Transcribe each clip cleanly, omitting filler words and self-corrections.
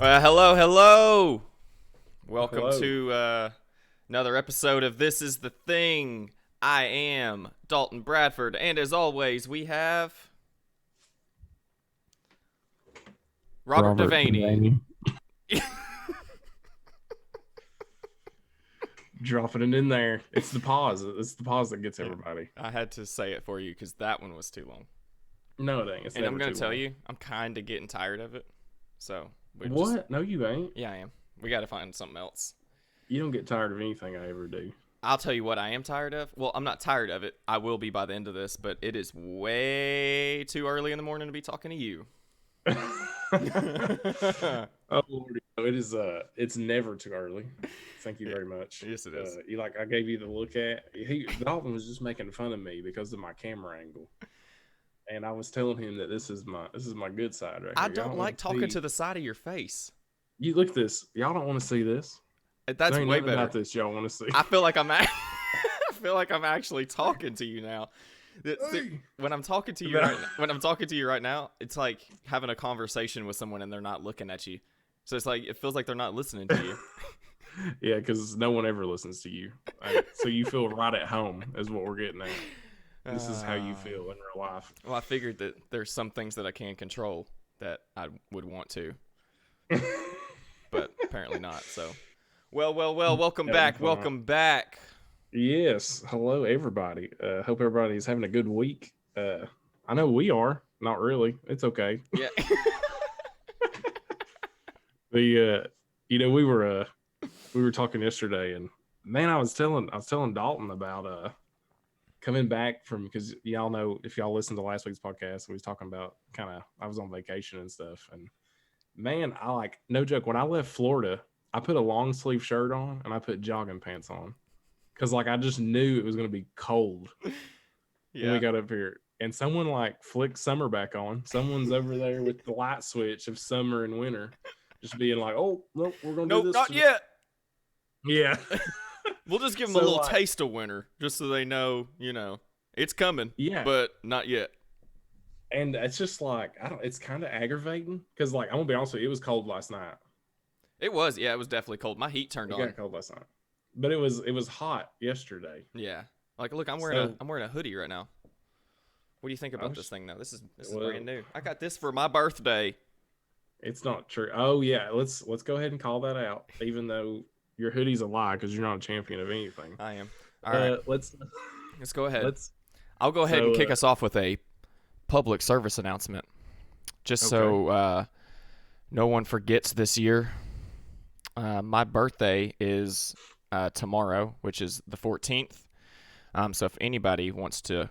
Hello. Welcome Hello. to another episode of This Is the Thing. I am Dalton Bradford, and as always, we have Robert Devaney. Dropping it in there. It's the pause. It's the pause that gets everybody. I had to say it for you because that one was too long. No, it ain't. It's And I'm going to tell you, I'm kind of getting tired of it. So what? No, you ain't. Yeah, I am. We got to find something else. You don't get tired of anything I ever do. I'll tell you what I am tired of. Well, I'm not tired of it. I will be by the end of this, but it is way too early in the morning to be talking to you. Oh Lord, it is. It's never too early. Thank you very much. Yes, it is. I gave you the look at. Dalton was just making fun of me because of my camera angle, and I was telling him that this is my good side right here. I don't like talking to the side of your face. You look at this. Y'all don't want to see this. That's way better. About this, y'all want to see. I feel like I'm actually talking to you now. When I'm talking to you right now, it's like having a conversation with someone and they're not looking at you. So it's like it feels like they're not listening to you. Yeah, because no one ever listens to you. So you feel right at home is what we're getting at. This is how you feel in real life. Well, I figured that there's some things that I can control that I would want to, but apparently not. So, well, welcome back. Welcome back. Yes. Hello, everybody. Hope everybody's having a good week. I know we are. Not really. It's okay. Yeah. We were talking yesterday, and man, I was telling Dalton about coming back from, because y'all know, if y'all listened to last week's podcast, we was talking about I was on vacation and stuff, and man, no joke, when I left Florida, I put a long sleeve shirt on and I put jogging pants on because I just knew it was going to be cold. When we got up here, and someone flicked summer back on. Someone's over there with the light switch of summer and winter, just being like, "Oh, nope, we're gonna do this." Nope, not yet. Yeah. We'll just give them a little taste of winter, just so they know, it's coming. Yeah, but not yet. And it's just it's kind of aggravating because I'm gonna be honest with you, it was cold last night. It was, yeah, it was definitely cold. My heat turned on. It got cold last night, but it was hot yesterday. Yeah, look, I'm wearing a hoodie right now. What do you think about this thing now? This is brand new. I got this for my birthday. It's not true. Oh yeah, let's go ahead and call that out. Even though your hoodie's a lie because you're not a champion of anything. I am. All right, let's go ahead. I'll go ahead and kick us off with a public service announcement, just so no one forgets this year. My birthday is tomorrow, which is the 14th. So if anybody wants to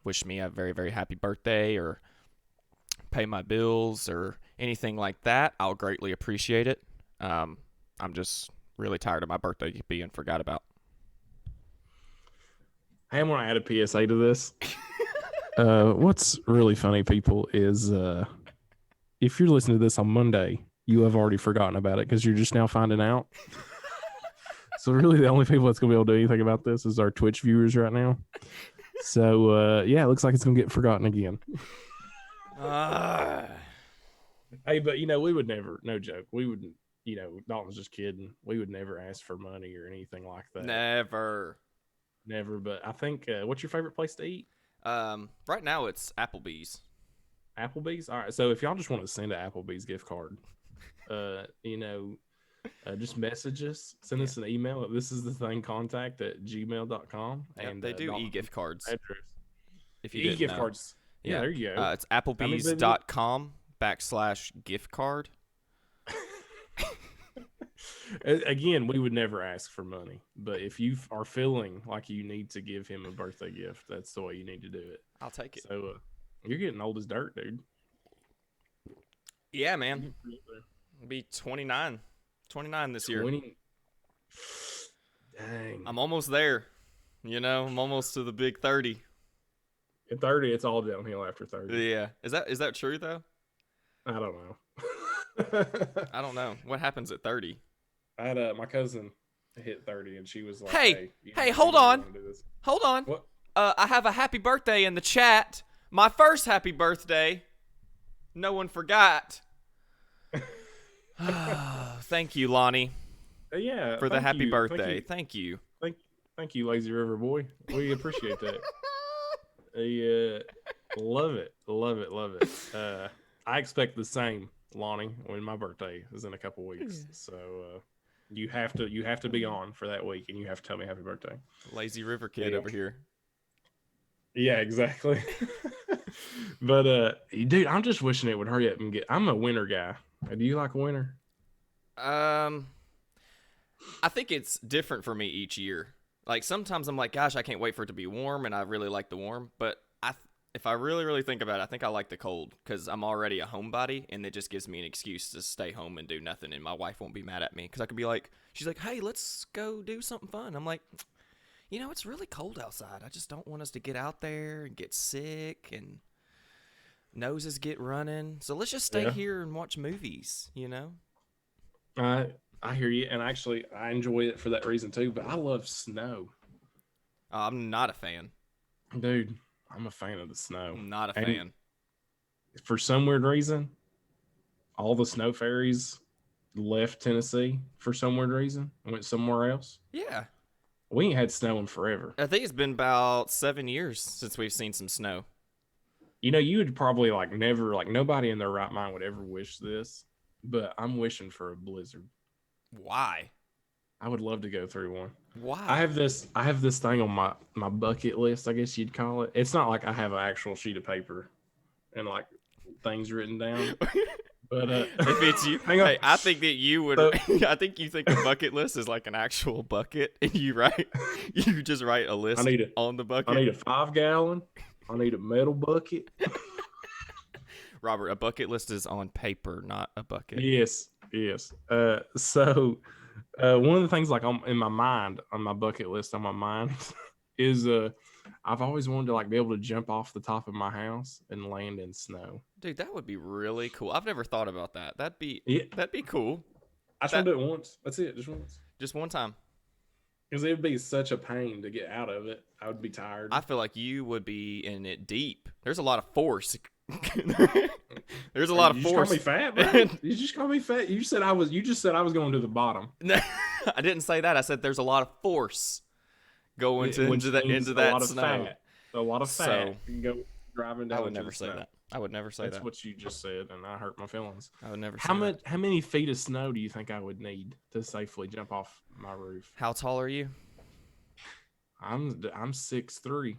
wish me a very, very happy birthday or pay my bills or anything like that, I'll greatly appreciate it. I'm just really tired of my birthday being forgot about. Hey, I want to add a PSA to this. What's really funny, people, is if you're listening to this on Monday, you have already forgotten about it because you're just now finding out. So really the only people that's going to be able to do anything about this is our Twitch viewers right now. So, it looks like it's going to get forgotten again. Hey, but, we would never, no joke, we wouldn't, Dalton's just kidding. We would never ask for money or anything like that. Never. But I think, what's your favorite place to eat? Right now it's Applebee's. Applebee's? All right. So if y'all just want to send an Applebee's gift card, just message us, send us an email at thisisthethingcontact@gmail.com. Yep, and they do e-gift cards. Address. If you e-gift cards. Yeah, there you go. It's applebees.com/gift card. Again, we would never ask for money, but if you are feeling like you need to give him a birthday gift, that's the way you need to do it. I'll take it. So you're getting old as dirt, dude. Yeah, man. I'll be 29 this year. Dang. I'm almost there. I'm almost to the big 30. At 30, it's all downhill after 30. Yeah. Is that true, though? I don't know. I don't know. What happens at 30? I had my cousin hit 30, and she was like, Hey, hold on. Hold on. What? I have a happy birthday in the chat. My first happy birthday. No one forgot. Thank you, Lonnie, Yeah, for the thank happy you, birthday. Thank you. thank, thank you, Lazy River Boy. We appreciate that. Love it, love it, love it. I expect the same, Lonnie, when my birthday is in a couple weeks. So you have to be on for that week, and you have to tell me happy birthday. Lazy River kid Yeah, over here. yeah, exactly. But dude, I'm just wishing it would hurry up and get. I'm a winter guy. Do you like winter? Um, I think it's different for me each year. Like sometimes I'm like, gosh, I can't wait for it to be warm, and I really like the warm. But if I really, really think about it, I think I like the cold because I'm already a homebody, and it just gives me an excuse to stay home and do nothing, and my wife won't be mad at me because I could be like, she's like, hey, let's go do something fun. I'm like, it's really cold outside. I just don't want us to get out there and get sick and noses get running. So let's just stay Yeah. here and watch movies. I hear you, and actually, I enjoy it for that reason too. But I love snow, I'm not a fan. dude. I'm a fan of the snow, I'm not a and fan. for some weird reason, all the snow fairies left Tennessee for some weird reason and went somewhere else. Yeah. We ain't had snow in forever. I think it's been about 7 years since we've seen some snow. You would probably like never, like nobody in their right mind would ever wish this, but I'm wishing for a blizzard. Why? I would love to go through one. Why? I have this thing on my bucket list, I guess you'd call it. It's not like I have an actual sheet of paper and like things written down. But if it's you, hang on. hey, I think that you would. So- I think you think a bucket list is like an actual bucket, and you just write a list on the bucket. I need a 5-gallon. I need a metal bucket. Robert, a bucket list is on paper, not a bucket. Yes. So one of the things like in my mind, on my bucket list, on my mind, is I've always wanted to like be able to jump off the top of my house and land in snow. Dude, that would be really cool. I've never thought about that. That'd be cool. I just want to do it once. That's it, just once. Just one time. Because it would be such a pain to get out of it. I would be tired. I feel like you would be in it deep. There's a lot of force. There's a lot of force. You just call me fat, bro. You just call me fat. You just said I was going to the bottom. No, I didn't say that. I said there's a lot of force going into that snow. Fat. A lot of fat. So, you can go driving down. I would never say that. I would never say that. That's what you just said, and I hurt my feelings. I would never say that. How many feet of snow do you think I would need to safely jump off my roof? How tall are you? I'm 6'3".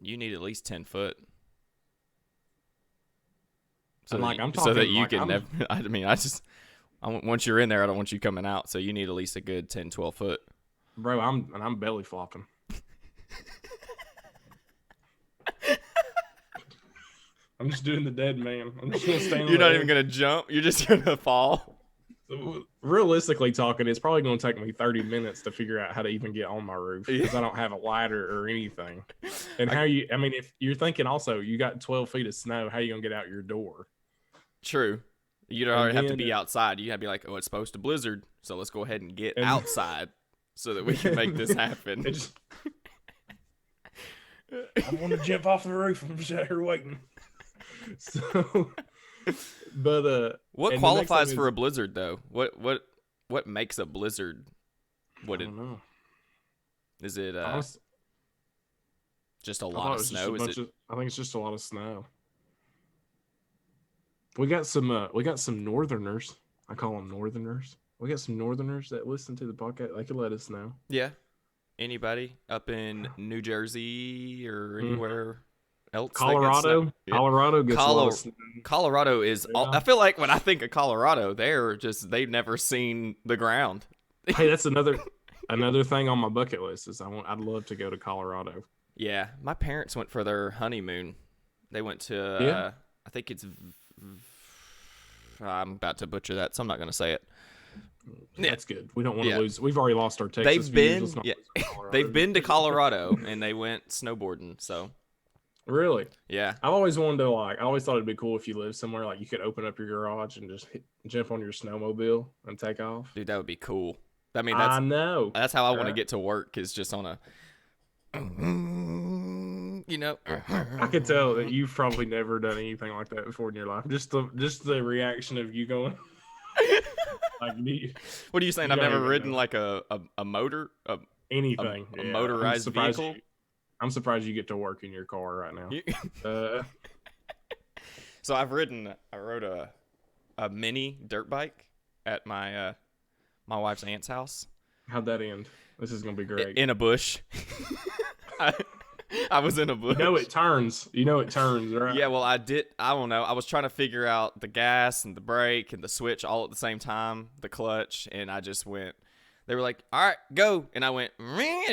You need at least 10 foot. So I'm talking so that you like can never. I mean, once you're in there, I don't want you coming out. So you need at least a good 10, 12 foot. Bro, I'm belly flopping. I'm just doing the dead man. I'm just gonna stand. You're not even gonna jump. You're just gonna fall. Realistically talking, it's probably going to take me 30 minutes to figure out how to even get on my roof because I don't have a ladder or anything. And if you're thinking also, you got 12 feet of snow, how are you going to get out your door? True. You don't already have to be outside. You have to be like, oh, it's supposed to blizzard, so let's go ahead and get outside so that we can make this happen. I want to jump off the roof. I'm just out here waiting. So, but what qualifies for a blizzard though? What makes a blizzard? I don't know. Is it just a lot of snow? I think it's just a lot of snow. We got some northerners. I call them northerners. We got some northerners that listen to the podcast. They could let us know. Yeah. Anybody up in New Jersey or anywhere else? Colorado. Yeah. Colorado gets a lot of snow. Colorado is. Yeah. I feel like when I think of Colorado, they've never seen the ground. Hey, that's another thing on my bucket list is I'd love to go to Colorado. Yeah, my parents went for their honeymoon. They went to. I think it's. I'm about to butcher that, so I'm not going to say it. That's good. We don't want to lose. We've already lost our Texas viewers. They've been to Colorado and they went snowboarding. So really, yeah. I've always wanted to I always thought it'd be cool if you lived somewhere like you could open up your garage and just jump on your snowmobile and take off. Dude, that would be cool. I mean, I know. That's how I want to get to work. Is just on a. I could tell that you've probably never done anything like that before in your life. Just the reaction of you going. Like, What are you saying? you I've don't never even ridden know like a motor, anything. a Yeah, motorized vehicle. I'm surprised you get to work in your car right now. Uh, So I rode a mini dirt bike at my wife's aunt's house how'd that end? This is gonna be great. in a bush. I, I was in a You know bush. it turns. You know it turns, right? Yeah, well, I don't know. I was trying to figure out the gas and the brake and the switch all at the same time, the clutch, and I just went. They were like, "All right, go," and I went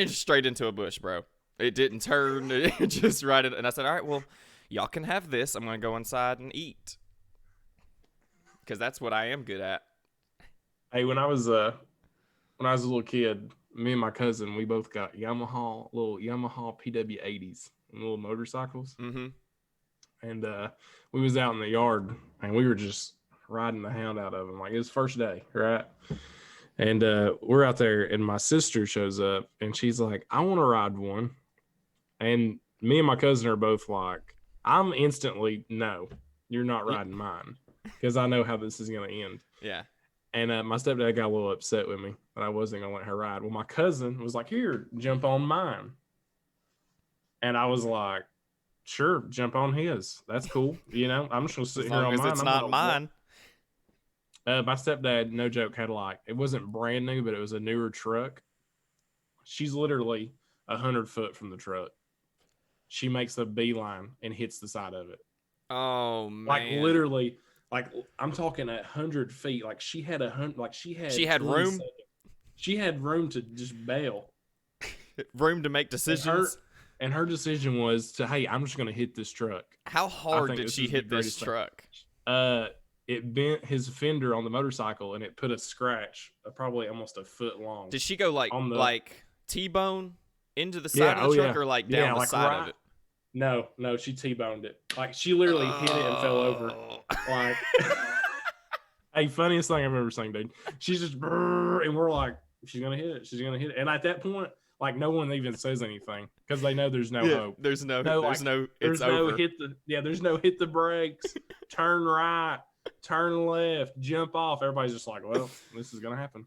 straight into a bush, bro. It didn't turn. It just right in, and I said, "All right, well, y'all can have this. I'm gonna go inside and eat because that's what I am good at." Hey, when I was a little kid, me and my cousin, we both got little Yamaha PW80s, little motorcycles, Mm-hmm. and we was out in the yard and we were just riding the hound out of them. Like it was first day, right? And we're out there, and my sister shows up, and she's like, "I want to ride one." And me and my cousin are both like, "I'm instantly no, you're not riding mine," because I know how this is gonna end. Yeah. And my stepdad got a little upset with me that I wasn't gonna let her ride. Well, my cousin was like, "Here, jump on mine," and I was like, "Sure, jump on his. That's cool. You know, I'm just gonna sit As here long on as mine. it's I'm not gonna walk." mine. My stepdad, no joke, had like it wasn't brand new, but it was a newer truck. She's literally 100 foot from the truck. She makes a beeline and hits the side of it. Oh Like man. literally, like I'm talking 100 feet. Like she had 100. Like she She had had 20 room, seconds. She had room to just bail. room to make And her decisions. and her decision was to, hey, I'm just gonna hit this truck. How I hard think did this she is the hit this greatest thing. truck? It bent his fender on the motorcycle and it put a scratch, probably almost a foot long, Did she go on the. like T-bone into the side Yeah, of the oh truck yeah, or like yeah, down the like side of right. it? No, no, she T-boned it. Like she literally hit it and fell over. Oh. Like, hey, funniest thing I've ever seen, dude. She's just, and we're like, she's gonna hit it. She's gonna hit it. And at that point, like, no one even says anything because they know there's no Yeah, hope. there's Like, it's there's no over. there's no hit the brakes, turn right, turn left, jump off. Everybody's just like, well, this is gonna happen.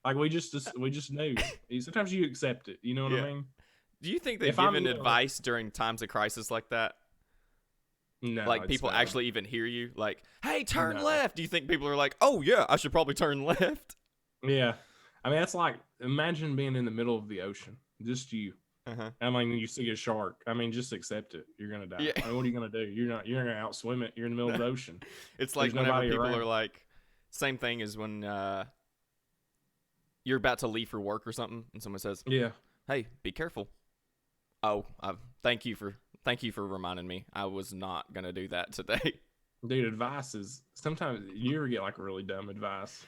Like we just knew. Sometimes you accept it. You know what Yeah. I mean? Do you think they've If I'm given advice during times of crisis like that? no, Like it's people never. actually even hear you? Like, hey, turn No. left. Do you think people are like, oh yeah, I should probably turn left? Yeah, I mean that's like imagine being in the middle of the ocean, just you. Uh-huh. I mean, you see a shark. I mean, just accept it. You're gonna die. Yeah. I mean, what are you gonna do? You're not. You're gonna outswim it. You're in the middle of the ocean. It's There's like whenever nobody people around. are like, same thing as when you're about to leave for work or something, and someone says, Yeah. "Hey, be careful." Oh, thank you for reminding me. I was not gonna do that today. Dude, advice is sometimes you ever get like really dumb advice.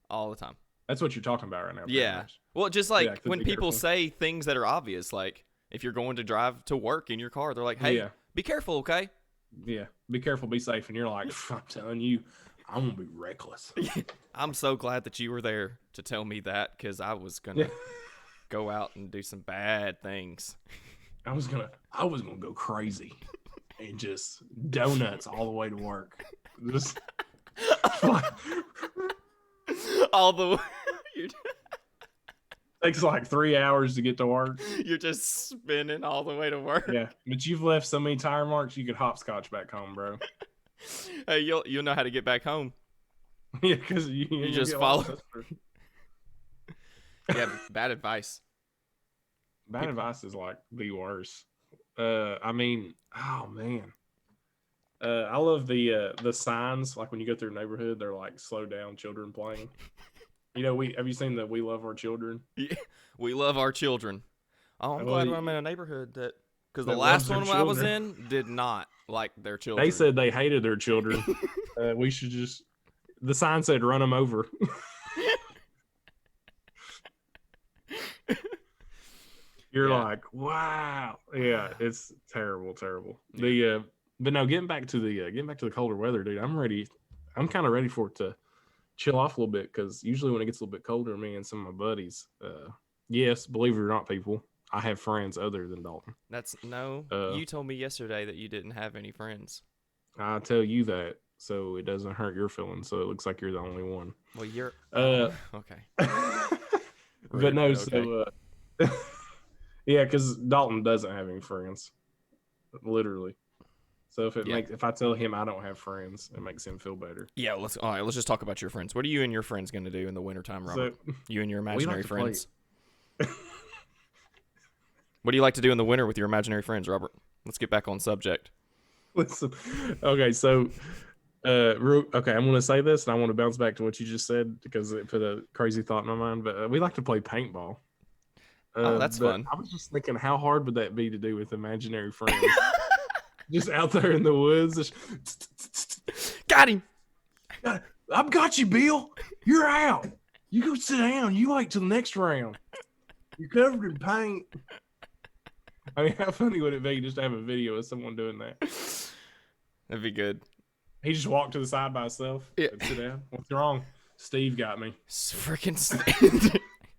All the time. That's what you're talking about right now. Pretty Yeah. much. Well, just Yeah, like to when be people careful. say things that are obvious, like if you're going to drive to work in your car, they're like, "Hey, Yeah. be careful, okay?" Yeah. Be careful. Be safe. And you're like, I'm telling you, I'm gonna be reckless. I'm so glad that you were there to tell me that because I was gonna Yeah. go out and do some bad things. I was gonna go crazy and just donuts all the way to work. Just All the takes like 3 hours to get to work. you're just spinning all the way to work. Yeah, but you've left so many tire marks, you could hopscotch back home, bro. Hey, you'll know how to get back home. Yeah, because you just get follow. lost. Yeah, bad advice. Bad advice is like the worst. I mean, oh man. I love the signs. Like when you go through a neighborhood, they're like slow down, children playing. You know, we have you seen the "We Love Our Children"? Yeah, we love our children. Oh, I'm Well, glad I'm in a neighborhood that because the that last loves their one I was children. in did not like their children. They said they hated their children. We should just. The sign said, "Run them over." You're Yeah. like, wow, yeah, it's terrible, terrible. The but no, getting back to the colder weather, dude. I'm ready. I'm kind of ready for it to chill off a little bit because usually when it gets a little bit colder, me and some of my buddies, yes, believe it or not, people, I have friends other than Dalton. That's no. Uh, You told me yesterday that you didn't have any friends. I tell you that so it doesn't hurt your feelings. So it looks like you're the only one. Well, you're Uh, okay. but Rude, no, but okay. so yeah, because Dalton doesn't have any friends, literally. So Yeah. if I tell him I don't have friends, it makes him feel better. Yeah, all right, let's just talk about your friends. What are you and your friends going to do in the wintertime, So Robert? You and your we like imaginary to play. friends. What do you like to do in the winter with your imaginary friends, Robert? Let's get back on subject. Listen, okay, so okay, I'm gonna say this, and I want to bounce back to what you just said because it put a crazy thought in my mind. But we like to play paintball. Oh, that's But fun. I was just thinking, how hard would that be to do with imaginary friends? Just out there in the woods. Got him. I've got you, Bill. You're out. You go sit down. You wait till the next round. You're covered in paint. I mean, how funny would it be just to have a video of someone doing that? That'd be good. He just walked to the side by himself. Yeah. And sit down. What's wrong? Steve got me. Freaking.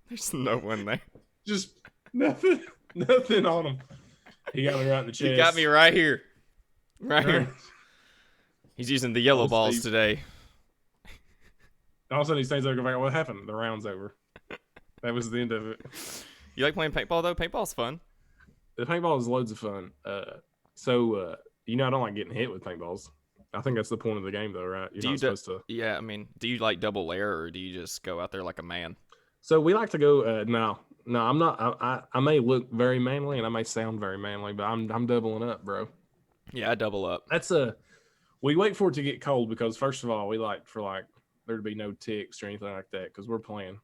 There's no one there. Just nothing on him. He got me right in the chest. He got me right here. Right here. He's using the yellow balls Steve. today. All of a sudden he stays there going, what happened? The round's over. That was the end of it. You like playing paintball, though? Paintball's fun. The paintball is loads of fun. So I don't like getting hit with paintballs. I think that's the point of the game, though, right? You're not supposed to. Yeah, I mean, do you like double layer, or do you just go out there like a man? So we like to go. No, I'm not. I may look very manly and I may sound very manly, but I'm doubling up, bro. Yeah, I double up. That's we wait for it to get cold because first of all, we like for there to be no ticks or anything like that because we're playing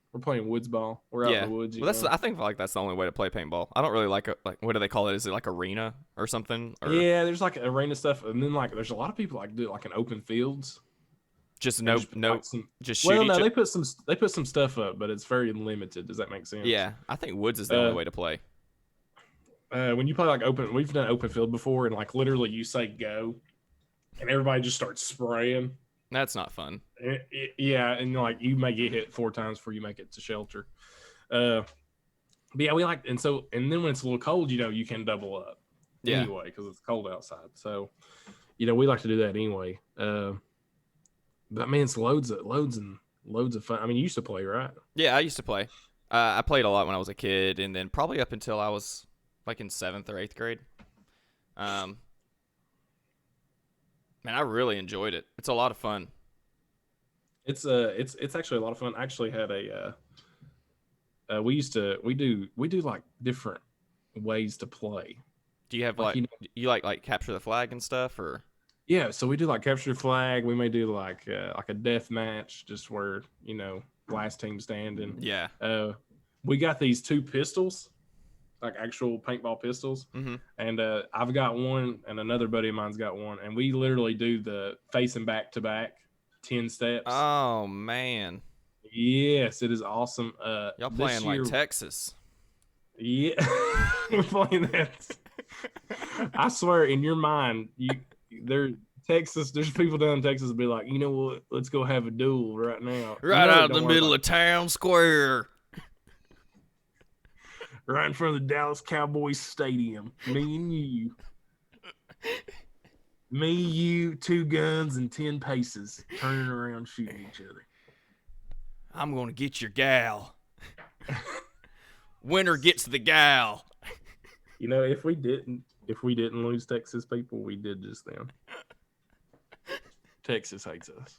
woods ball. We're out in the woods. Well, I think that's the only way to play paintball. I don't really like what do they call it? Is it like arena or something? Or yeah, there's like arena stuff, and then like there's a lot of people like do it like in open fields. Just just shoot. Well, no, they put some stuff up, but it's very limited. Does that make sense? Yeah, I think woods is the only way to play. When you play like open, we've done open field before, and like literally you say go, and everybody just starts spraying. That's not fun. Yeah, and like you may get hit 4 times before you make it to shelter. But yeah, we like, and then when it's a little cold, you can double up anyway because it's cold outside. So, we like to do that anyway. But man, it's loads of fun. I mean, you used to play, right? Yeah, I used to play. I played a lot when I was a kid, and then probably up until I was like in 7th or 8th grade. Man, I really enjoyed it. It's a lot of fun. It's actually a lot of fun. I actually had we do like different ways to play. Do you have you like capture the flag and stuff, or? Yeah, so we do like capture the flag. We may do like a death match, just where last team standing. Yeah. We got these 2 pistols, like actual paintball pistols, and I've got one, and another buddy of mine's got one, and we literally do the facing back to back, 10 steps. Oh man. Yes, it is awesome. Y'all playing like Texas? Yeah, we're playing that. I swear, in your mind, Texas. There's people down in Texas that be like, you know what? Let's go have a duel right now. Right out in the middle of town square. Right in front of the Dallas Cowboys Stadium. Me and you. Me, you, 2 guns and 10 paces, turning around shooting each other. I'm gonna get your gal. Winner gets the gal. If we didn't lose Texas people, we did just then. Texas hates us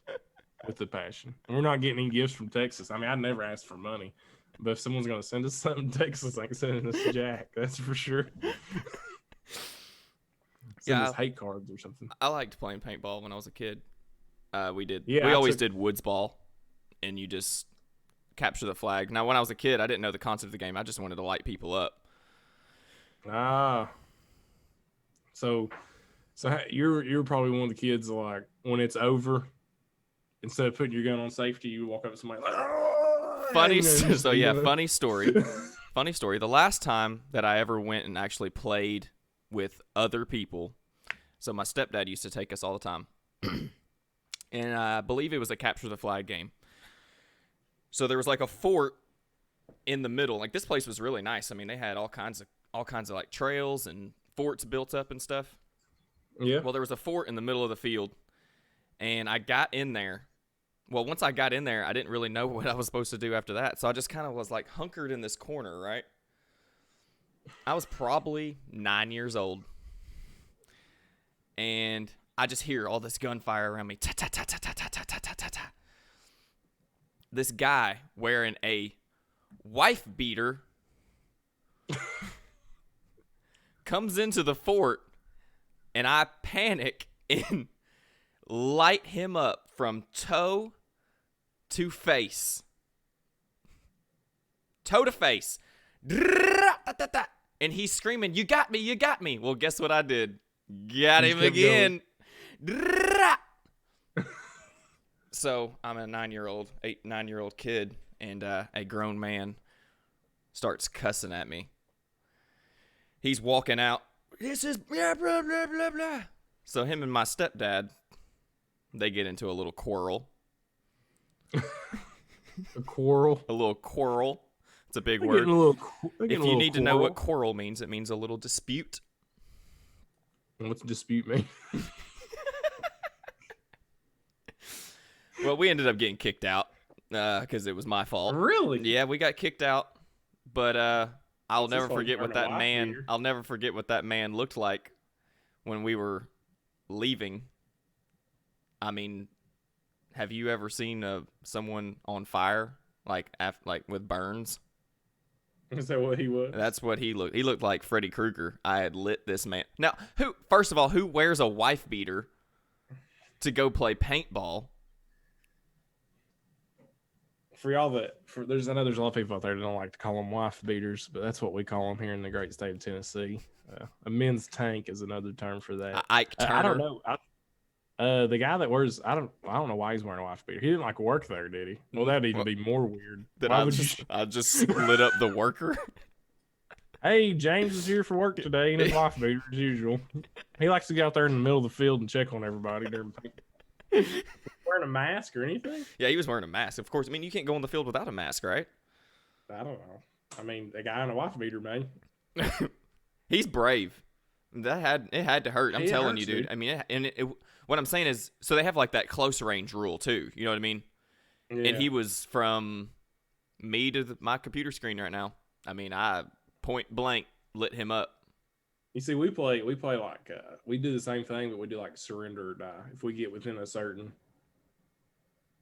with the passion. And we're not getting any gifts from Texas. I mean, I'd never ask for money. But if someone's going to send us something, Texas ain't sending us Jack. That's for sure. Send us hate cards or something. I liked playing paintball when I was a kid. We always did woods ball, and you just capture the flag. Now, when I was a kid, I didn't know the concept of the game. I just wanted to light people up. So you're probably one of the kids that, like, when it's over, instead of putting your gun on safety, you walk up to somebody like, funny story. Funny story. The last time that I ever went and actually played with other people, so my stepdad used to take us all the time, and I believe it was a capture the flag game. So there was like a fort in the middle. Like, this place was really nice. I mean, they had all kinds of like trails and forts built up and stuff. Yeah. Well, there was a fort in the middle of the field, And I got in there. Well, once I got in there, I didn't really know what I was supposed to do after that. So I just kind of was like hunkered in this corner, right? I was probably 9 years old. And I just hear all this gunfire around me. Ta ta ta ta ta ta ta ta ta ta ta. This guy wearing a wife beater comes into the fort, and I panic and light him up from toe to face. Toe to face. And he's screaming, "You got me, you got me." Well, guess what I did? Got him again. So I'm a 9-year-old kid, and a grown man starts cussing at me. He's walking out. This is blah, blah, blah, blah, blah. So him and my stepdad, they get into a little quarrel. A quarrel? A little quarrel. It's a big They're word. If you need to know what quarrel. quarrel means, it means a little dispute. And what's dispute mean? Well, we ended up getting kicked out because it was my fault. Really? Yeah, we got kicked out. But I'll It's never just like forget what wearing a that wife man. beater. I'll never forget what that man looked like when we were leaving. I mean, have you ever seen someone on fire like with burns? Is that what he was? That's what he looked. He looked like Freddy Krueger. I had lit this man. Now, first of all, who wears a wife beater to go play paintball? For y'all I know there's a lot of people out there that don't like to call them wife beaters, but that's what we call them here in the great state of Tennessee. A men's tank is another term for that. Ike Turner. I don't know. The guy that wears I don't know why he's wearing a wife beater. He didn't like work there, did he? Well, that'd even be more weird. That Why I would you? just lit up the worker. Hey, James is here for work today in his wife beater as usual. He likes to get out there in the middle of the field and check on everybody during paint. Wearing a mask or anything? Yeah, he was wearing a mask. Of course. I mean, you can't go in the field without a mask, right? I don't know. I mean, a guy in a wife beater, man. He's brave. It had to hurt. I'm telling you, dude. Dude. I mean, what I'm saying is, so they have like that close range rule too. You know what I mean? Yeah. And he was from me to my computer screen right now. I mean, I point blank lit him up. You see, we play like we do the same thing, but we do like surrender or die. If we get within a certain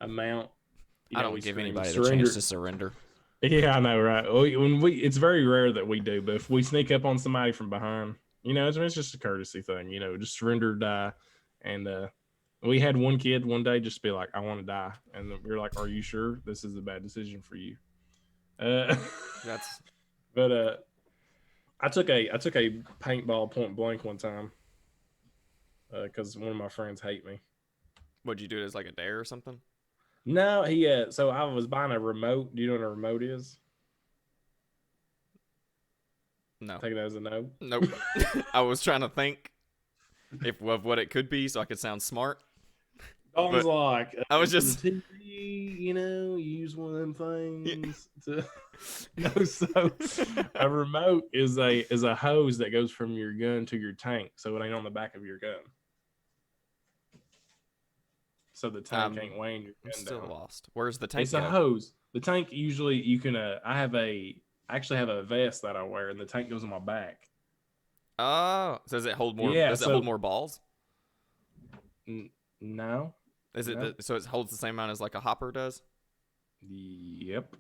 amount, I don't give anybody the surrender. chance to surrender. Yeah, I know, right? It's very rare that we do, but if we sneak up on somebody from behind, it's just a courtesy thing, just surrender or die. And we had one kid one day just be like, "I want to die," and we were like, "Are you sure this is a bad decision for you?" That's. But I took a paintball point blank one time because one of my friends hate me. Would you do it as like a dare or something? No, so I was buying a remote. Do you know what a remote is? No. Take it as a no. Nope. I was trying to think of what it could be so I could sound smart. I was like, I was just TV, use one of them things. No, so a remote is a hose that goes from your gun to your tank, so it ain't on the back of your gun. So the tank ain't weighing your gun I'm still down. lost. Where's the tank? It's a hose. The tank usually you can. I actually have a vest that I wear, and the tank goes on my back. Oh, so does it hold more? Yeah, does it hold more balls? No. Is it No. so it holds the same amount as like a hopper does? Yep.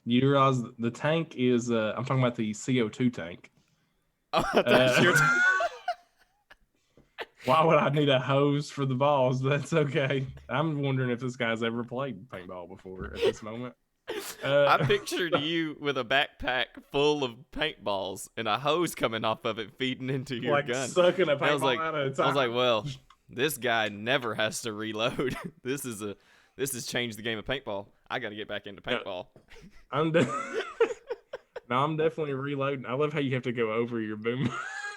You realize the tank is? I'm talking about the CO2 tank. Oh, I thought you were Why would I need a hose for the balls? That's okay. I'm wondering if this guy's ever played paintball before at this moment. I pictured you with a backpack full of paintballs and a hose coming off of it feeding into your like gun. sucking a And I was paintball like, out at a time. well, this guy never has to reload. This has changed the game of paintball. I got to get back into paintball. I'm definitely reloading. I love how you have to go over your boom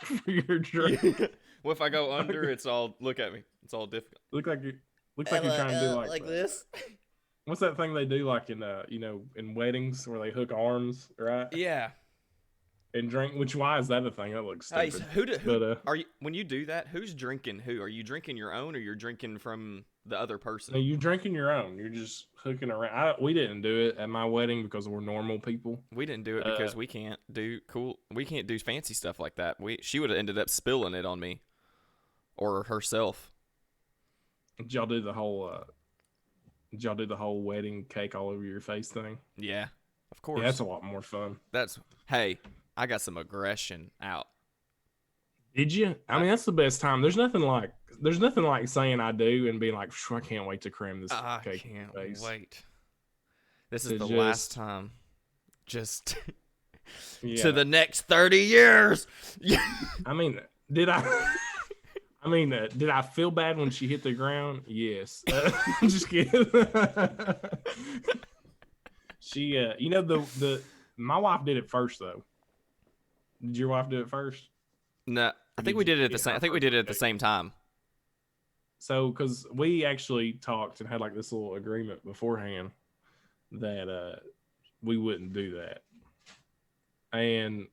for your drink. Well, if I go under, it's all look at me. It's all difficult. Looks like you're trying to do like this. What's that thing they do like in in weddings where they hook arms, right? Yeah. and drink. Which why is that a thing? That looks Hey, stupid. who But are you when you do that? Who's drinking who? Are you drinking your own, or you're drinking from the other no, person? you're drinking your own. You're just hooking around. We didn't do it at my wedding because we're normal people. We didn't do it Uh, because we can't do cool. We can't do fancy stuff like that. She would have ended up spilling it on me or herself. did y'all do the whole? Did y'all do the whole wedding cake all over your face thing? Yeah, of Yeah, that's course. a lot more fun. That's hey, I got some aggression out. Did you? I I mean, that's the best time. There's nothing like saying I do and being like, I can't wait to cram this I cake in can't your face. wait. This is To the last just, time. Just to yeah. the next 30 years. I mean, did I? I mean, did I feel bad when she hit the ground? Yes. I'm just kidding. She, my wife did it first though. Did your wife do it first, No, I or think did we you did it at the get same. I her think we first did it with at the cake? same time. So, because we actually talked and had like this little agreement beforehand that we wouldn't do that, and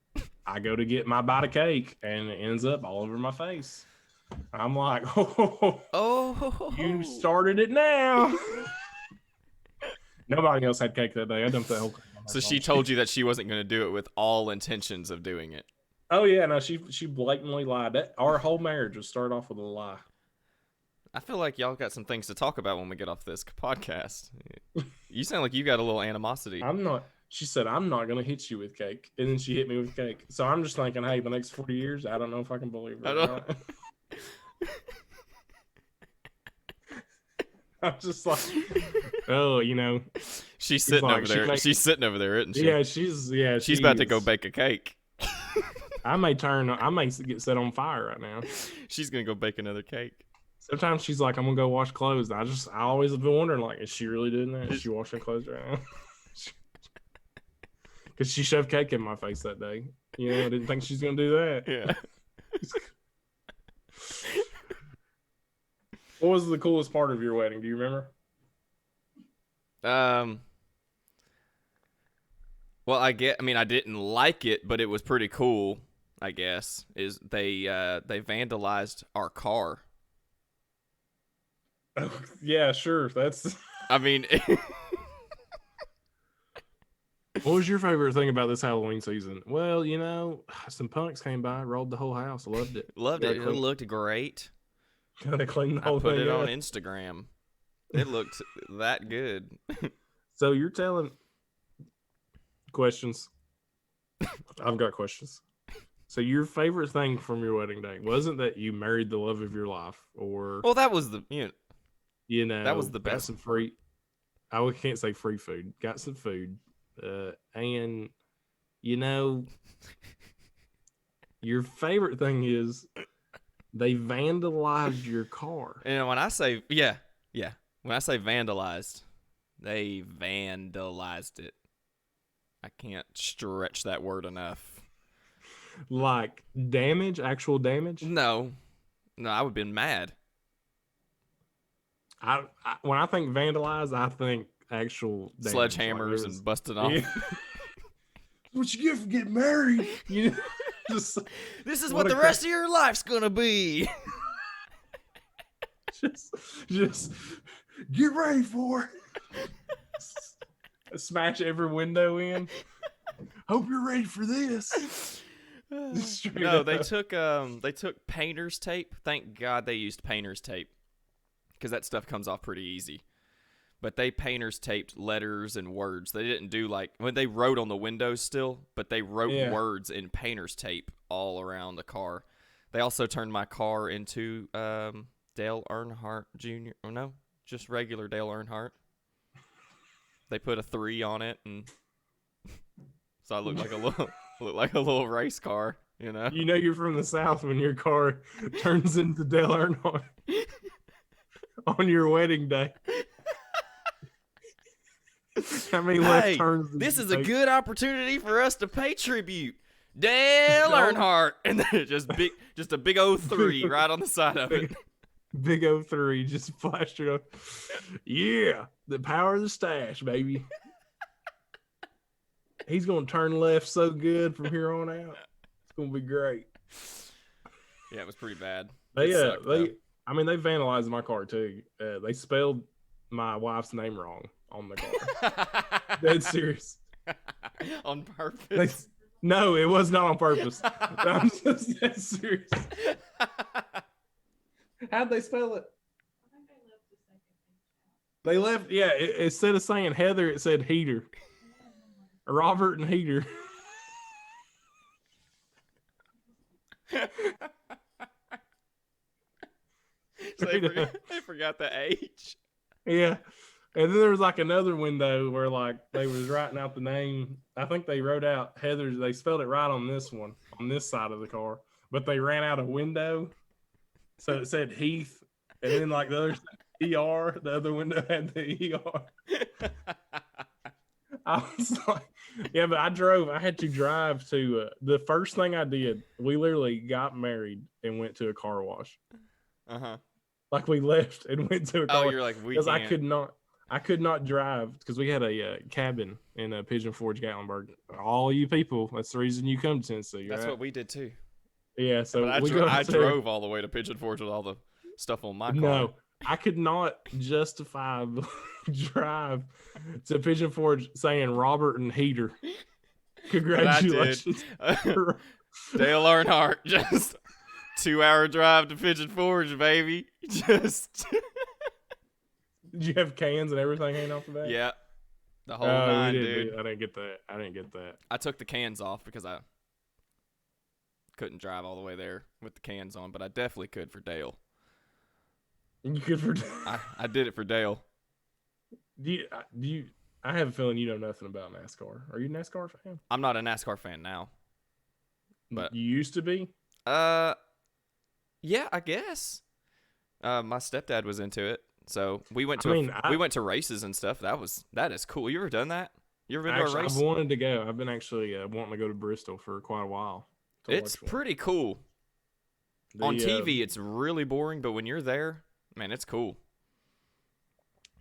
I go to get my bite of cake, and it ends up all over my face. I'm like, oh, you Oh, started it now. Nobody else had cake that day. I dumped that whole cake on her so she phone. told you that she wasn't going to do it with all intentions of doing it. Oh yeah, no, she blatantly lied. That our whole marriage was started off with a lie. I feel like y'all got some things to talk about when we get off this podcast. You sound like you got a little animosity. I'm not. She said, I'm not gonna hit you with cake, and then she hit me with cake. So I'm just thinking, hey, the next 40 years, I don't know if I can believe her I or don't. not. I'm just like, oh, She's he's sitting like, over there. She's sitting over there, isn't she? yeah, She's she about to go is. bake a cake. I may get set on fire right now. She's gonna go bake another cake. Sometimes she's like, I'm gonna go wash clothes. I always have been wondering, like, is she really doing that? Is she washing clothes right now? Because she shoved cake in my face that day. I didn't think she's gonna do that. Yeah. What was the coolest part of your wedding? Do you remember? Um. Well, I mean, I didn't like it, but it was pretty cool. I guess is they vandalized our car. Oh, yeah, sure. That's. I mean, What was your favorite thing about this Halloween season? Well, some punks came by, rolled the whole house. I loved it. loved it. It looked great. Gotta clean the I whole put thing it on up. Instagram. It looked that good. So you're telling questions. I've got questions. So your favorite thing from your wedding day wasn't that you married the love of your life, or Well, that was the that was the got best some part. free. I can't say free food. Got some food, and you know your favorite thing is they vandalized your car. And when I say yeah, when I say vandalized, they vandalized it. I can't stretch that word enough. Like damage, actual damage. No, I would have been mad. When I think vandalized, I think actual damage. Sledgehammers and busted off. Yeah. What you get for getting married? Just This is what what a the rest of your life's gonna be. just get ready for it. Smash every window in. Hope you're ready for this. No, they took painter's tape. Thank God they used painter's tape, because that stuff comes off pretty easy. But they painter's taped letters and words. They didn't do like when they wrote on the windows still, but they wrote words in painter's tape all around the car. They also turned my car into Dale Earnhardt Jr. Oh no, just regular Dale Earnhardt. They put a 3 on it, and so I look like a little race car. You're from the South when your car turns into Dale Earnhardt on your wedding day. How many left turns? This is a good opportunity for us to pay tribute. Dale Earnhardt, and then just a big 03 right on the side of it. Big 03 just flashed it up. Yeah, the power of the stash, baby. He's gonna turn left so good from here on out. It's gonna be great. Yeah, it was pretty bad. It They sucked though. I mean, they vandalized my car too. They spelled my wife's name wrong on the car. Dead serious. On They, purpose. no, it was not on purpose. I'm just dead serious. How'd they spell it? They left, yeah. Instead of saying Heather, it said Heater. Robert and Heater. So they forgot the H. Yeah. And then there was like another window where like they was writing out the name. I think they wrote out Heather's. They spelled it right on this one, on this side of the car, but they ran out a window, so it said Heath, and then like the other ER, the other window had the ER. I was like, yeah, but I had to drive to the first thing I did. We literally got married and went to a car wash. Like we left and went to a car. Oh, you're like, we because can't. I could not drive because we had a cabin in Pigeon Forge, Gatlinburg. All you people, that's the reason you come to Tennessee. That's right? what we did too. Yeah, so but I drove all the way to Pigeon Forge with all the stuff on my car. No, I could not justify drive to Pigeon Forge saying Robert and Heater. Congratulations. Dale Earnhardt, just 2-hour drive to Pigeon Forge, baby. Just. Did you have cans and everything hanging off the back? Yeah. The whole nine, dude. I didn't get that. I took the cans off because I couldn't drive all the way there with the cans on, but I definitely could for Dale. You could for I did it for Dale. I have a feeling you know nothing about NASCAR. Are you a NASCAR fan? I'm not a NASCAR fan now. But you used to be? Yeah, I guess. My stepdad was into it. So we went to races and stuff. That is cool. You ever done that? You ever been to a race? I've wanted to go. I've been actually wanting to go to Bristol for quite a while. It's pretty cool. On TV, it's really boring, but when you're there, man, it's cool.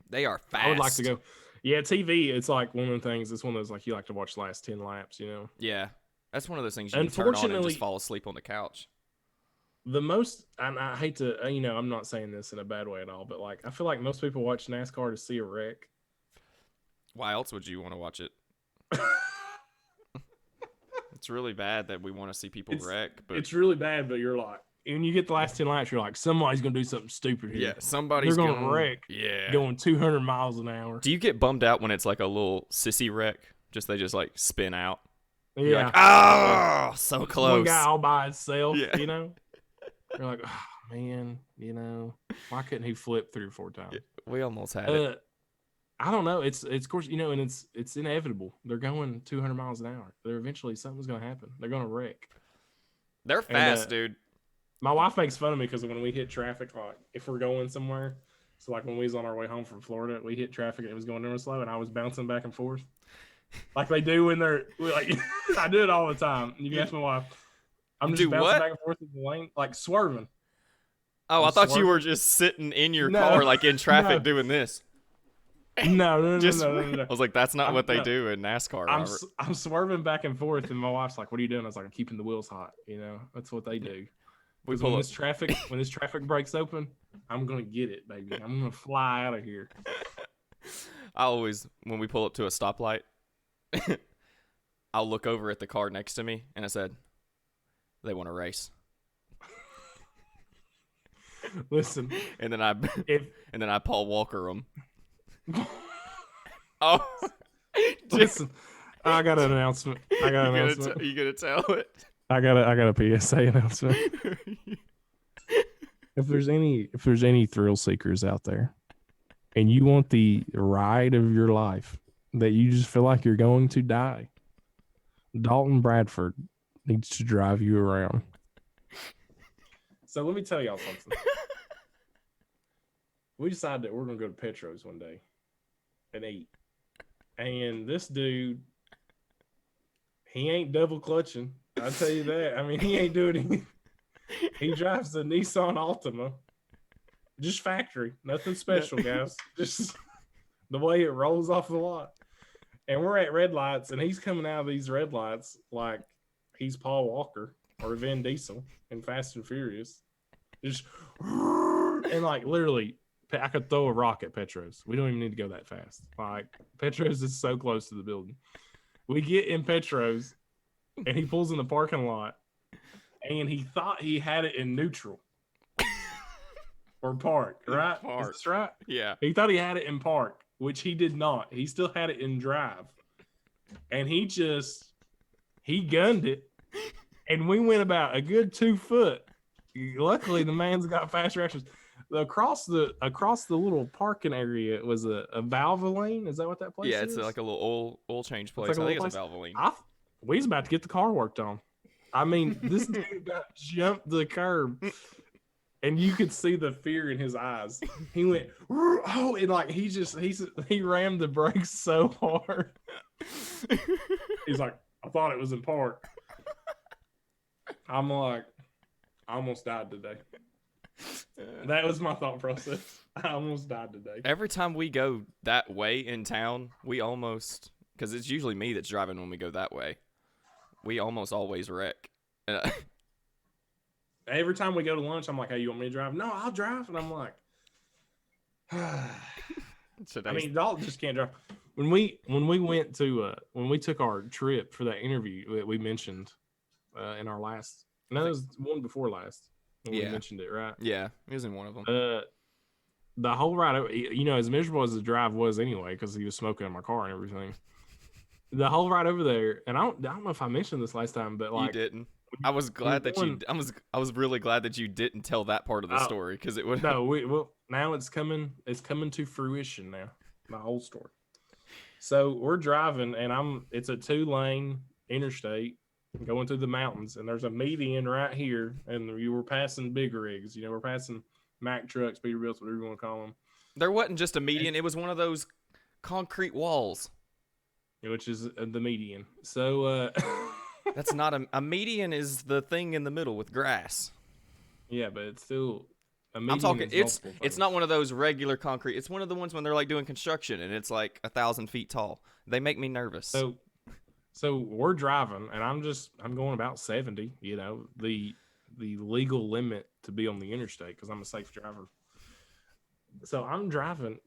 They are fast. I would like to go. Yeah, TV, it's like one of the things. It's one of those like you like to watch the last 10 laps, you know? Yeah, that's one of those things you can turn on and just fall asleep on the couch. The most, and I hate to, I'm not saying this in a bad way at all, but like I feel like most people watch NASCAR to see a wreck. Why else would you want to watch it? It's really bad that we want to see people wreck. But it's really bad, but you're like, when you get the last 10 laps, you're like, somebody's going to do something stupid here. Yeah, somebody's going to wreck. Yeah. Going 200 miles an hour. Do you get bummed out when it's like a little sissy wreck? They just like spin out? Yeah. You're like, oh, so close. One guy all by himself, yeah. you know? You're like, oh, man, why couldn't he flip 3 or 4 times? We almost had it. I don't know. It's of course, and it's inevitable. They're going 200 miles an hour. Something's going to happen. They're going to wreck. They're fast, dude. My wife makes fun of me because when we hit traffic, like if we're going somewhere, so like when we was on our way home from Florida, we hit traffic and it was going real slow, and I was bouncing back and forth, like they do when they're like. I do it all the time. You can ask my wife. I'm just bouncing back and forth in the lane, like swerving. Oh, I thought you were just sitting in your car, like in traffic, doing this. No. I was like, that's not what they do in NASCAR, Robert. I'm swerving back and forth, and my wife's like, "What are you doing?" I was like, "I'm keeping the wheels hot." That's what they do. When this traffic breaks open, I'm gonna get it, baby. I'm gonna fly out of here. I always, when we pull up to a stoplight, I'll look over at the car next to me, and I said, "They want to race." Listen, and then I Paul Walker them. Oh, listen! I got an announcement. You gonna tell it? I got a PSA announcement. If there's any thrill seekers out there, and you want the ride of your life, that you just feel like you're going to die, Dalton Bradford needs to drive you around. So let me tell y'all something. We decided that we're gonna go to Petro's one day and eat. And this dude, he ain't double clutching. I'll tell you that. I mean, he ain't doing anything. He drives the Nissan Altima. Just factory. Nothing special, guys. Just the way it rolls off the lot. And we're at red lights, and he's coming out of these red lights like he's Paul Walker or Vin Diesel in Fast and Furious. Just and like literally, I could throw a rock at Petros. We don't even need to go that fast. Like Petros is so close to the building. We get in Petros, and he pulls in the parking lot, and he thought he had it in neutral or park, right? Park. Is this right? Yeah. He thought he had it in park, which he did not. He still had it in drive, and he gunned it, and we went about a good 2 foot. Luckily, the man's got fast reactions. Across the little parking area was a Valvoline. Is that what that place is? Yeah, it's like a little oil change place. Like I think it's a Valvoline. We was about to get the car worked on. I mean, this dude about jumped the curb, and you could see the fear in his eyes. He went, oh, and like he rammed the brakes so hard. He's like, I thought it was in park. I'm like, I almost died today. That was my thought process. I almost died today. Every time we go that way in town, we almost, because it's usually me that's driving when we go that way, we almost always wreck. Every time we go to lunch, I'm like, hey, you want me to drive? No, I'll drive. And I'm like, I mean, Dalton just can't drive. When we went to when we took our trip for that interview that we mentioned in our last, no, it was one before last when we mentioned it, right? Yeah, it was in one of them. The whole ride, you know, as miserable as the drive was anyway, because he was smoking in my car and everything. The whole ride over there, and I don't know if I mentioned this last time, but like you didn't. I was glad that you. I was really glad that you didn't tell that part of the story because it would. No, well, now it's coming. It's coming to fruition now. My whole story. So we're driving, and it's a 2-lane interstate going through the mountains, and there's a median right here, and you were passing big rigs. You know, we're passing Mack trucks, Peterbilts, whatever you want to call them. There wasn't just a median; it was one of those concrete walls, which is the median. So that's not a median. Is the thing in the middle with grass? Yeah, but it's still. I'm talking. It's not one of those regular concrete. It's one of the ones when they're like doing construction and it's like 1,000 feet tall. They make me nervous. So we're driving and I'm going about 70. You know, the legal limit to be on the interstate because I'm a safe driver. So I'm driving,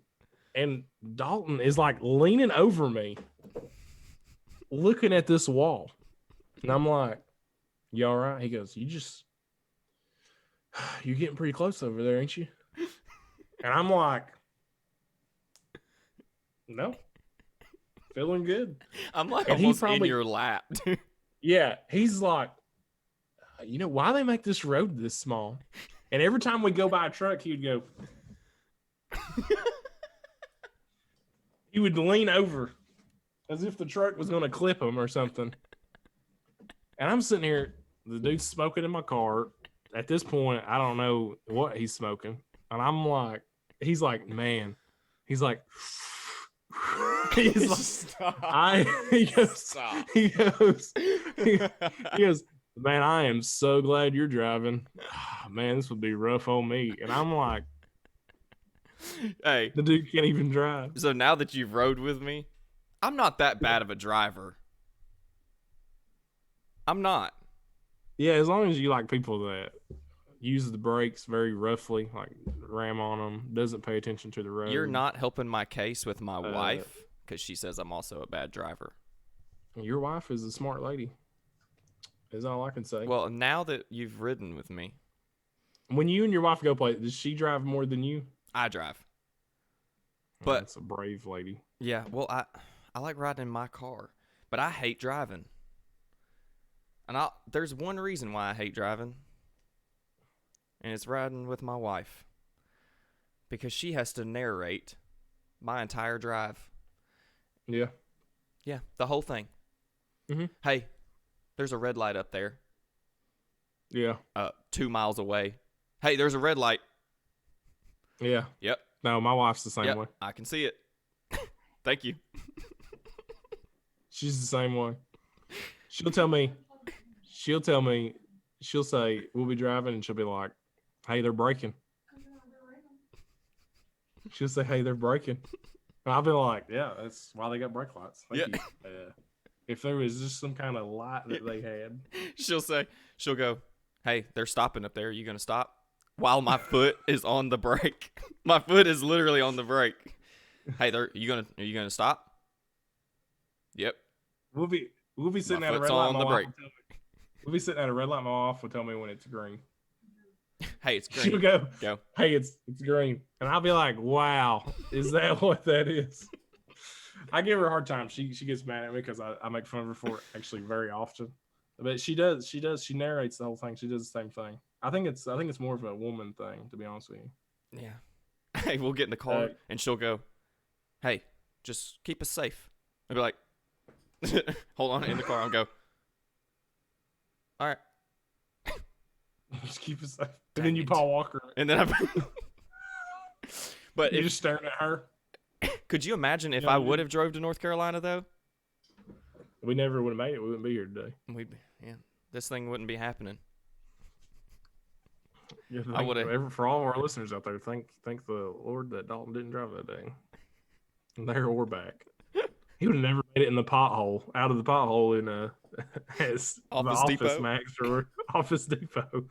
and Dalton is like leaning over me, looking at this wall, and I'm like, "You all right?" He goes, You're getting pretty close over there, ain't you? And I'm like, no, feeling good. I'm like almost in your lap. Yeah, he's like, you know, why they make this road this small? And every time we go by a truck, he would go. He would lean over as if the truck was going to clip him or something. And I'm sitting here, the dude's smoking in my car. At this point, I don't know what he's smoking. And I'm like, he's like, man. He's like, he goes, man, I am so glad you're driving. Man, this would be rough on me. And I'm like, hey, the dude can't even drive. So now that you've rode with me, I'm not that bad of a driver. I'm not. Yeah, as long as you like people that use the brakes very roughly, like ram on them, doesn't pay attention to the road. You're not helping my case with my wife because she says I'm also a bad driver. Your wife is a smart lady. Is all I can say. Well, now that you've ridden with me. When you and your wife go play, does she drive more than you? I drive. But that's a brave lady. Yeah, well, I like riding in my car, but I hate driving. And there's one reason why I hate driving, and it's riding with my wife. Because she has to narrate my entire drive. Yeah. Yeah, the whole thing. Mm-hmm. Hey, there's a red light up there. Yeah. 2 miles away. Hey, there's a red light. Yeah. Yep. No, my wife's the same way. I can see it. Thank you. She's the same way. She'll tell me, she'll say, we'll be driving, and she'll be like, hey, they're braking. She'll say, hey, they're braking. I'll be like, yeah, that's why they got brake lights. Yeah. Thank you. If there was just some kind of light that they had. She'll go, hey, they're stopping up there. Are you going to stop? While my foot is on the brake. My foot is literally on the brake. Hey, are you gonna stop? Yep. We'll be My sitting at a foot's red light. on the brake. We'll be sitting at a red light. My wife will tell me when it's green. Hey, it's green. She'll go. Go. Hey, it's green, and I'll be like, wow, is that what that is? I give her a hard time. She gets mad at me because I make fun of her for it actually very often. But she does. She narrates the whole thing. She does the same thing. I think it's more of a woman thing, to be honest with you. Yeah. Hey, we'll get in the car and she'll go, hey, just keep us safe. I'll be like, hold on in the car. I'll go, all right. Just keep us safe. And then you Paul Walker. And then But you're just staring at her. Could you imagine if I would have drove to North Carolina though? We never would have made it. We wouldn't be here today. This thing wouldn't be happening. Yeah, I would have. For all of our listeners out there, thank the Lord that Dalton didn't drive that day. There or back, he would have never made it in the pothole, out of the pothole in Office Depot? Max or Office Depot.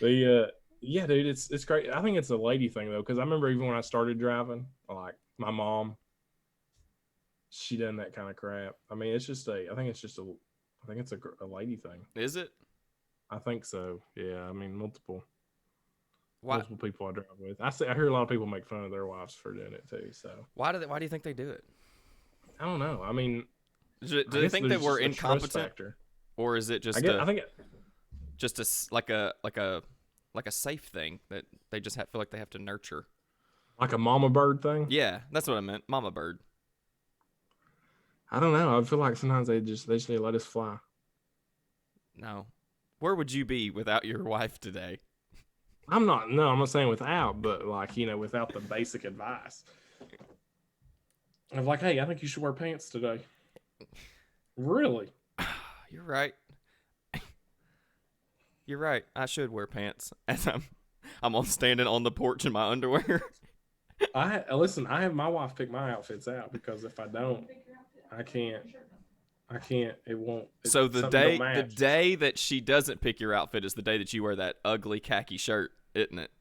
Yeah, dude, it's great. I think it's a lady thing though, because I remember even when I started driving, like my mom, she done that kind of crap. I mean, I think it's a lady thing. Is it? I think so. Yeah, I mean, multiple people I drive with. I hear a lot of people make fun of their wives for doing it too. So why do you think they do it? I don't know. I mean, do they think that we're incompetent, or is it just I think just a safe thing that they just feel like they have to nurture, like a mama bird thing? Yeah, that's what I meant, mama bird. I don't know. I feel like sometimes they just need to let us fly. No. Where would you be without your wife today? I'm not saying without, but like, without the basic advice. I'm like, hey, I think you should wear pants today. Really? You're right. You're right. I should wear pants as I'm standing on the porch in my underwear. I have my wife pick my outfits out because if I don't, I can't. It won't. So the day that she doesn't pick your outfit is the day that you wear that ugly khaki shirt, isn't it?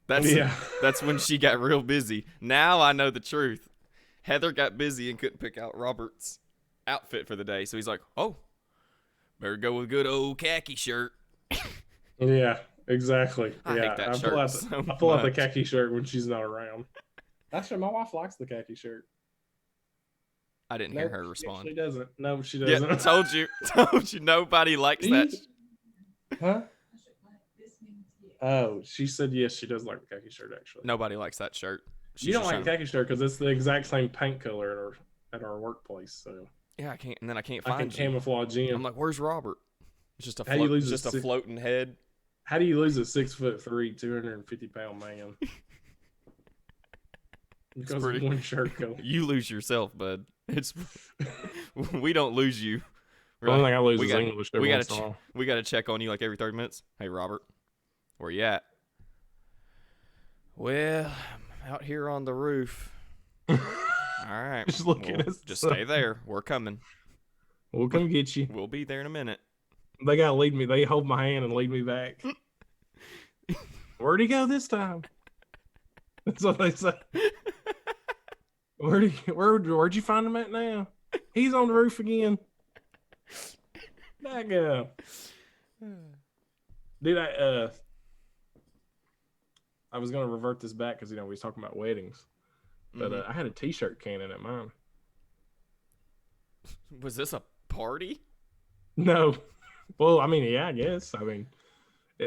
That's when she got real busy. Now I know the truth. Heather got busy and couldn't pick out Robert's outfit for the day, so he's like, "Oh, better go with good old khaki shirt." Yeah, exactly. I hate that shirt I pull out the khaki shirt when she's not around. Actually, my wife likes the khaki shirt. I didn't hear her respond. She doesn't. No, she doesn't. Yeah, told you. Nobody likes that. Huh? Oh, she said yes. She does like the khaki shirt. Actually, nobody likes that shirt. You don't like the khaki shirt because it's the exact same paint color at our workplace. So yeah, I can't find. I can camouflage in. I'm like, where's Robert? It's just a floating head. How do you lose a 6'3", 250-pound man? Because of one shirt color. You lose yourself, bud. We don't lose you. The only thing I lose is English. We got to check on you like every 30 minutes. Hey, Robert, where you at? Well, I'm out here on the roof. All right. Just stay there. We're coming. We'll come get you. We'll be there in a minute. They gotta lead me. They hold my hand and lead me back. Where'd he go this time? That's what they say. Where'd you find him at now? He's on the roof again. Back up. Dude, I was gonna revert this back because we was talking about weddings, but I had a T-shirt cannon at mine. Was this a party? No. Well, I mean, yeah, I guess. I mean,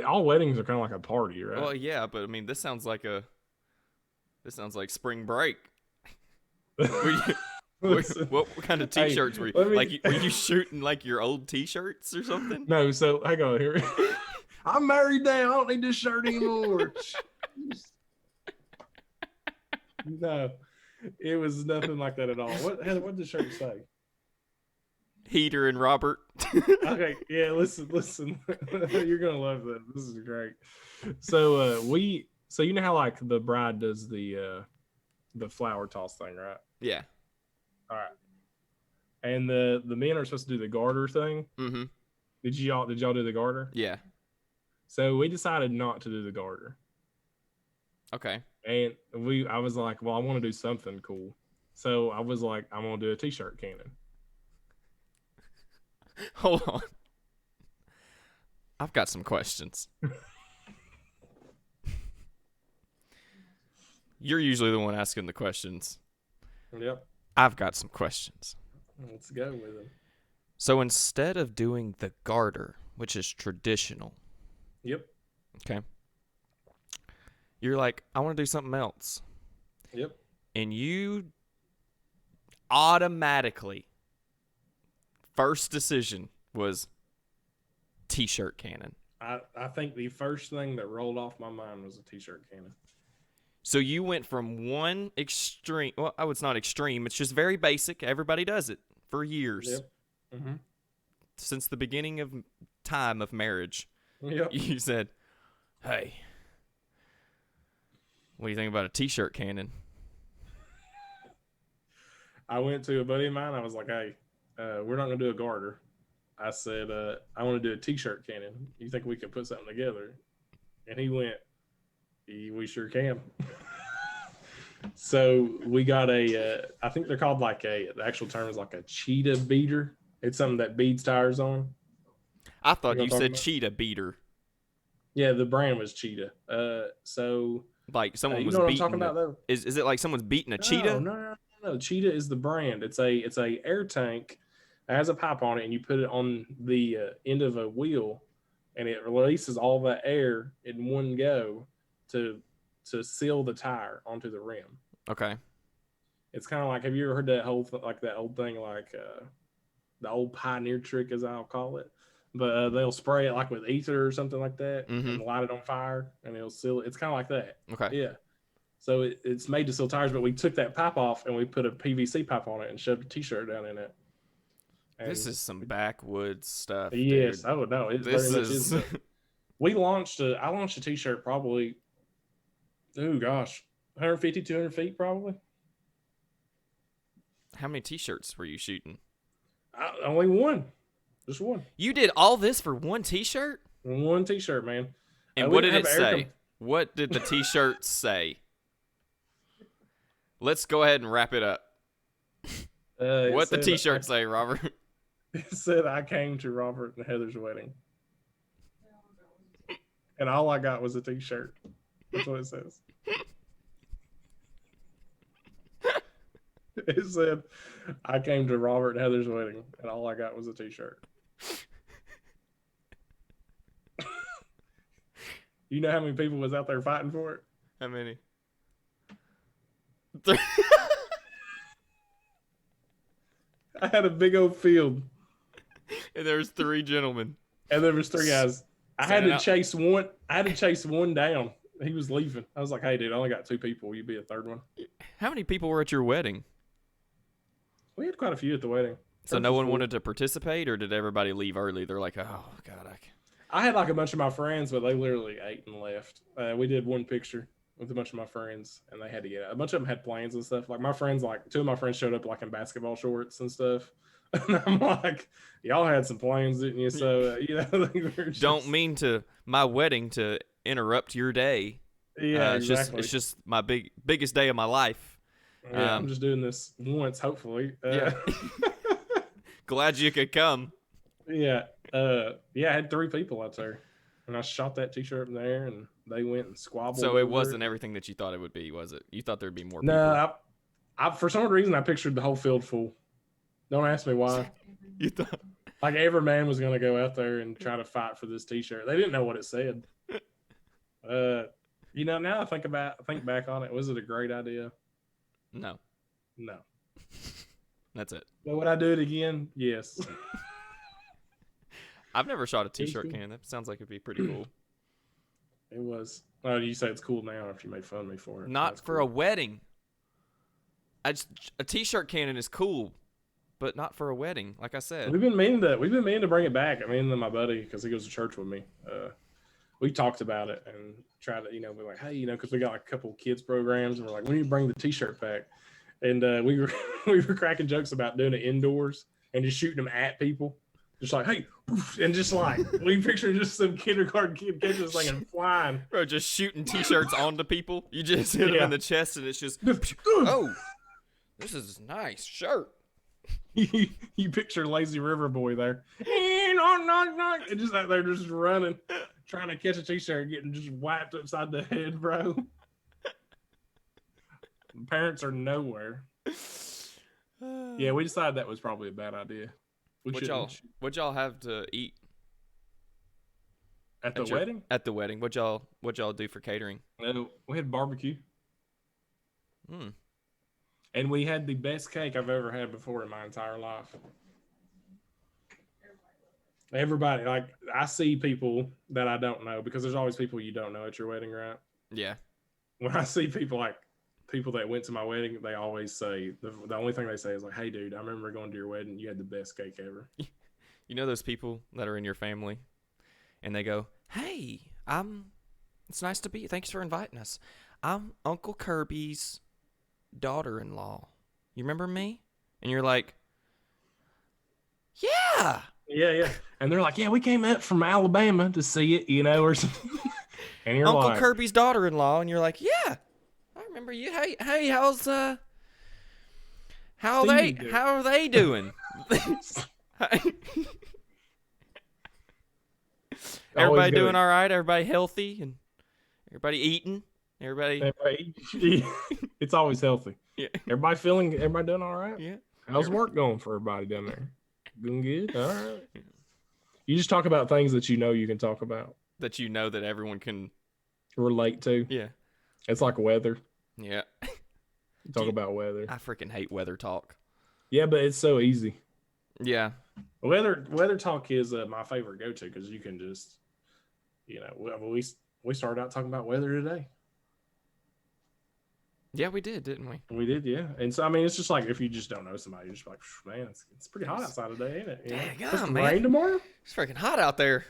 all weddings are kind of like a party, right? Well, yeah, but I mean, this sounds like spring break. What kind of T-shirts were you? Were you shooting like your old T-shirts or something? No, so hang on here. I'm married now. I don't need this shirt anymore. No, it was nothing like that at all. What did the shirt say? Heater and Robert. Okay, yeah, listen. You're gonna love this. This is great. So so you know how like the bride does the the flower toss thing, right? Yeah. All right. And the men are supposed to do the garter thing. Mm-hmm. Did y'all do the garter? Yeah. So we decided not to do the garter. Okay. And I was like, well, I want to do something cool. So I was like, I'm gonna do a t-shirt cannon. Hold on. I've got some questions. You're usually the one asking the questions. Yep. I've got some questions. Let's go with it. So instead of doing the garter, which is traditional, Yep. okay, you're like, I want to do something else. Yep. And you automatically, first decision was t-shirt cannon. I think the first thing that rolled off my mind was a t-shirt cannon. So you went from one extreme, well, oh, it's not extreme, it's just very basic. Everybody does it for years. Yep. Mm-hmm. Since the beginning of time of marriage. Yep. You said, hey, what do you think about a t-shirt cannon? I went to a buddy of mine. I was like, hey, we're not going to do a garter. I said, I want to do a t-shirt cannon. You think we can put something together? And he went, we sure can. So we got I think they're called the actual term is like a cheetah beater. It's something that beads tires on. I thought You you know what I'm said talking cheetah beater. Yeah, the brand was cheetah. So Like someone you was know what I'm beating talking about though? Is it like someone's beating a No, cheetah? no. Cheetah is the brand. It's a air tank. It has a pipe on it, and you put it on the end of a wheel, and it releases all that air in one go to seal the tire onto the rim. Okay. It's kind of like, have you ever heard that that old thing the old pioneer trick, as I'll call it? But they'll spray it like with ether or something like that, and light it on fire, and it'll seal it. It's kind of like that. Okay. Yeah. So it's made to seal tires, but we took that pipe off and we put a PVC pipe on it and shoved a t-shirt down in it. And this is some backwoods stuff. yes, dude. oh no, it This very much is. is. I launched a t-shirt probably, oh gosh, 150, 200 feet probably. How many t-shirts were you shooting? Only one. Just one. You did all this for one t-shirt? One t-shirt, man. And what did it say? What did the t-shirt say? Let's go ahead and wrap it up. What the t-shirt say, Robert? It said, I came to Robert and Heather's wedding. And all I got was a t-shirt. That's what it says. It said, I came to Robert and Heather's wedding, and all I got was a t-shirt. You know how many people was out there fighting for it? How many? I had a big old field. And there's 3 gentlemen. And there was 3 guys. I had to chase one down. He was leaving. I was like, hey, dude, I only got 2 people. Will you be a third one? How many people were at your wedding? We had quite a few at the wedding. So no one wanted to participate, or did everybody leave early? They're like, oh, God. I had like a bunch of my friends, but they literally ate and left. We did one picture with a bunch of my friends, and they had to get out. A bunch of them had plans and stuff. Like my friends, like 2 of my friends showed up like in basketball shorts and stuff. And I'm like, y'all had some plans, didn't you? So, Don't mean to my wedding to interrupt your day. Yeah, exactly. It's just my biggest day of my life. Yeah, I'm just doing this once, hopefully. Yeah. Glad you could come. Yeah. I had 3 people out there, and I shot that t-shirt in there, and they went and squabbled. So it wasn't everything that you thought it would be, was it? You thought there'd be more people? No, I for some reason I pictured the whole field full. Don't ask me why. You thought like every man was going to go out there and try to fight for this t-shirt. They didn't know what it said. Now I think back on it. Was it a great idea? No. That's it. But would I do it again? Yes. I've never shot a t-shirt can. That sounds like it'd be pretty cool. It was. Oh, you say it's cool now if you made fun of me for it. Not for a wedding. A t-shirt cannon is cool, but not for a wedding. Like I said, we've been meaning to bring it back. I mean, my buddy, because he goes to church with me. we talked about it and tried to, be like, hey, because we got like a couple kids programs, and we're like, we need to bring the t-shirt pack, and we were we were cracking jokes about doing it indoors and just shooting them at people, just like, hey, and just like we picture just some kindergarten kid catching this thing and flying, Bro, just shooting t-shirts onto people. You just hit them in the chest, and it's just, oh, this is a nice shirt. you picture Lazy River Boy there, and just out there just running, trying to catch a t-shirt, getting just wiped upside the head, bro. Parents are nowhere. Yeah, we decided that was probably a bad idea. What y'all have to eat at the wedding? At the wedding, what y'all do for catering? We had barbecue. And we had the best cake I've ever had before in my entire life. Everybody, like, I see people that I don't know, because there's always people you don't know at your wedding, right? Yeah. When I see people that went to my wedding, they always say, the only thing they say is like, hey, dude, I remember going to your wedding. You had the best cake ever. You know those people that are in your family, and they go, hey, it's nice to be, thanks for inviting us. I'm Uncle Kirby's daughter-in-law. You remember me? And you're like, yeah. Yeah. And they're like, yeah, we came up from Alabama to see it, or something. And you're Uncle like, Kirby's daughter-in-law, and you're like, yeah, I remember you. Hey, how are they doing? Everybody doing all right? Everybody healthy, and everybody eating? Everybody it's always healthy. Yeah. Everybody doing all right? Yeah. How's work going for everybody down there? Doing good? All right. Yeah. You just talk about things that you can talk about. That that everyone can relate to. Yeah. It's like weather. Yeah. Talk about weather. I freaking hate weather talk. Yeah, but it's so easy. Yeah. Weather talk is my favorite go-to, because you can just, we started out talking about weather today. Yeah, we did, didn't we? We did, yeah. And so, I mean, it's just like, if you just don't know somebody, you're just like, man, it's pretty hot outside today, ain't it? Dang, it's supposed to rain tomorrow? It's freaking hot out there.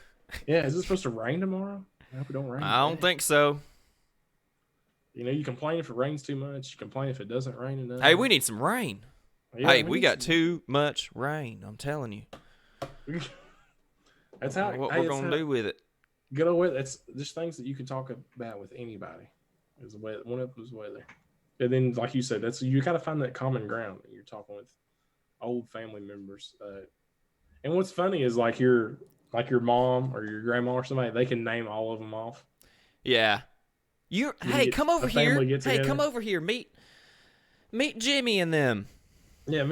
Yeah, is it supposed to rain tomorrow? I hope it don't rain. I don't think so. You complain if it rains too much. You complain if it doesn't rain enough. Hey, we need some rain. Yeah, hey, we got too much rain. I'm telling you. That's how. What we're gonna do with it. Good old weather. That's just things that you can talk about with anybody. Is the weather. One of them is weather. And then, like you said, you gotta find that common ground. You're talking with old family members. And what's funny is like your mom or your grandma or somebody, they can name all of them off. Yeah. Hey, come over here. Hey, come over here. Meet Jimmy and them. Yeah,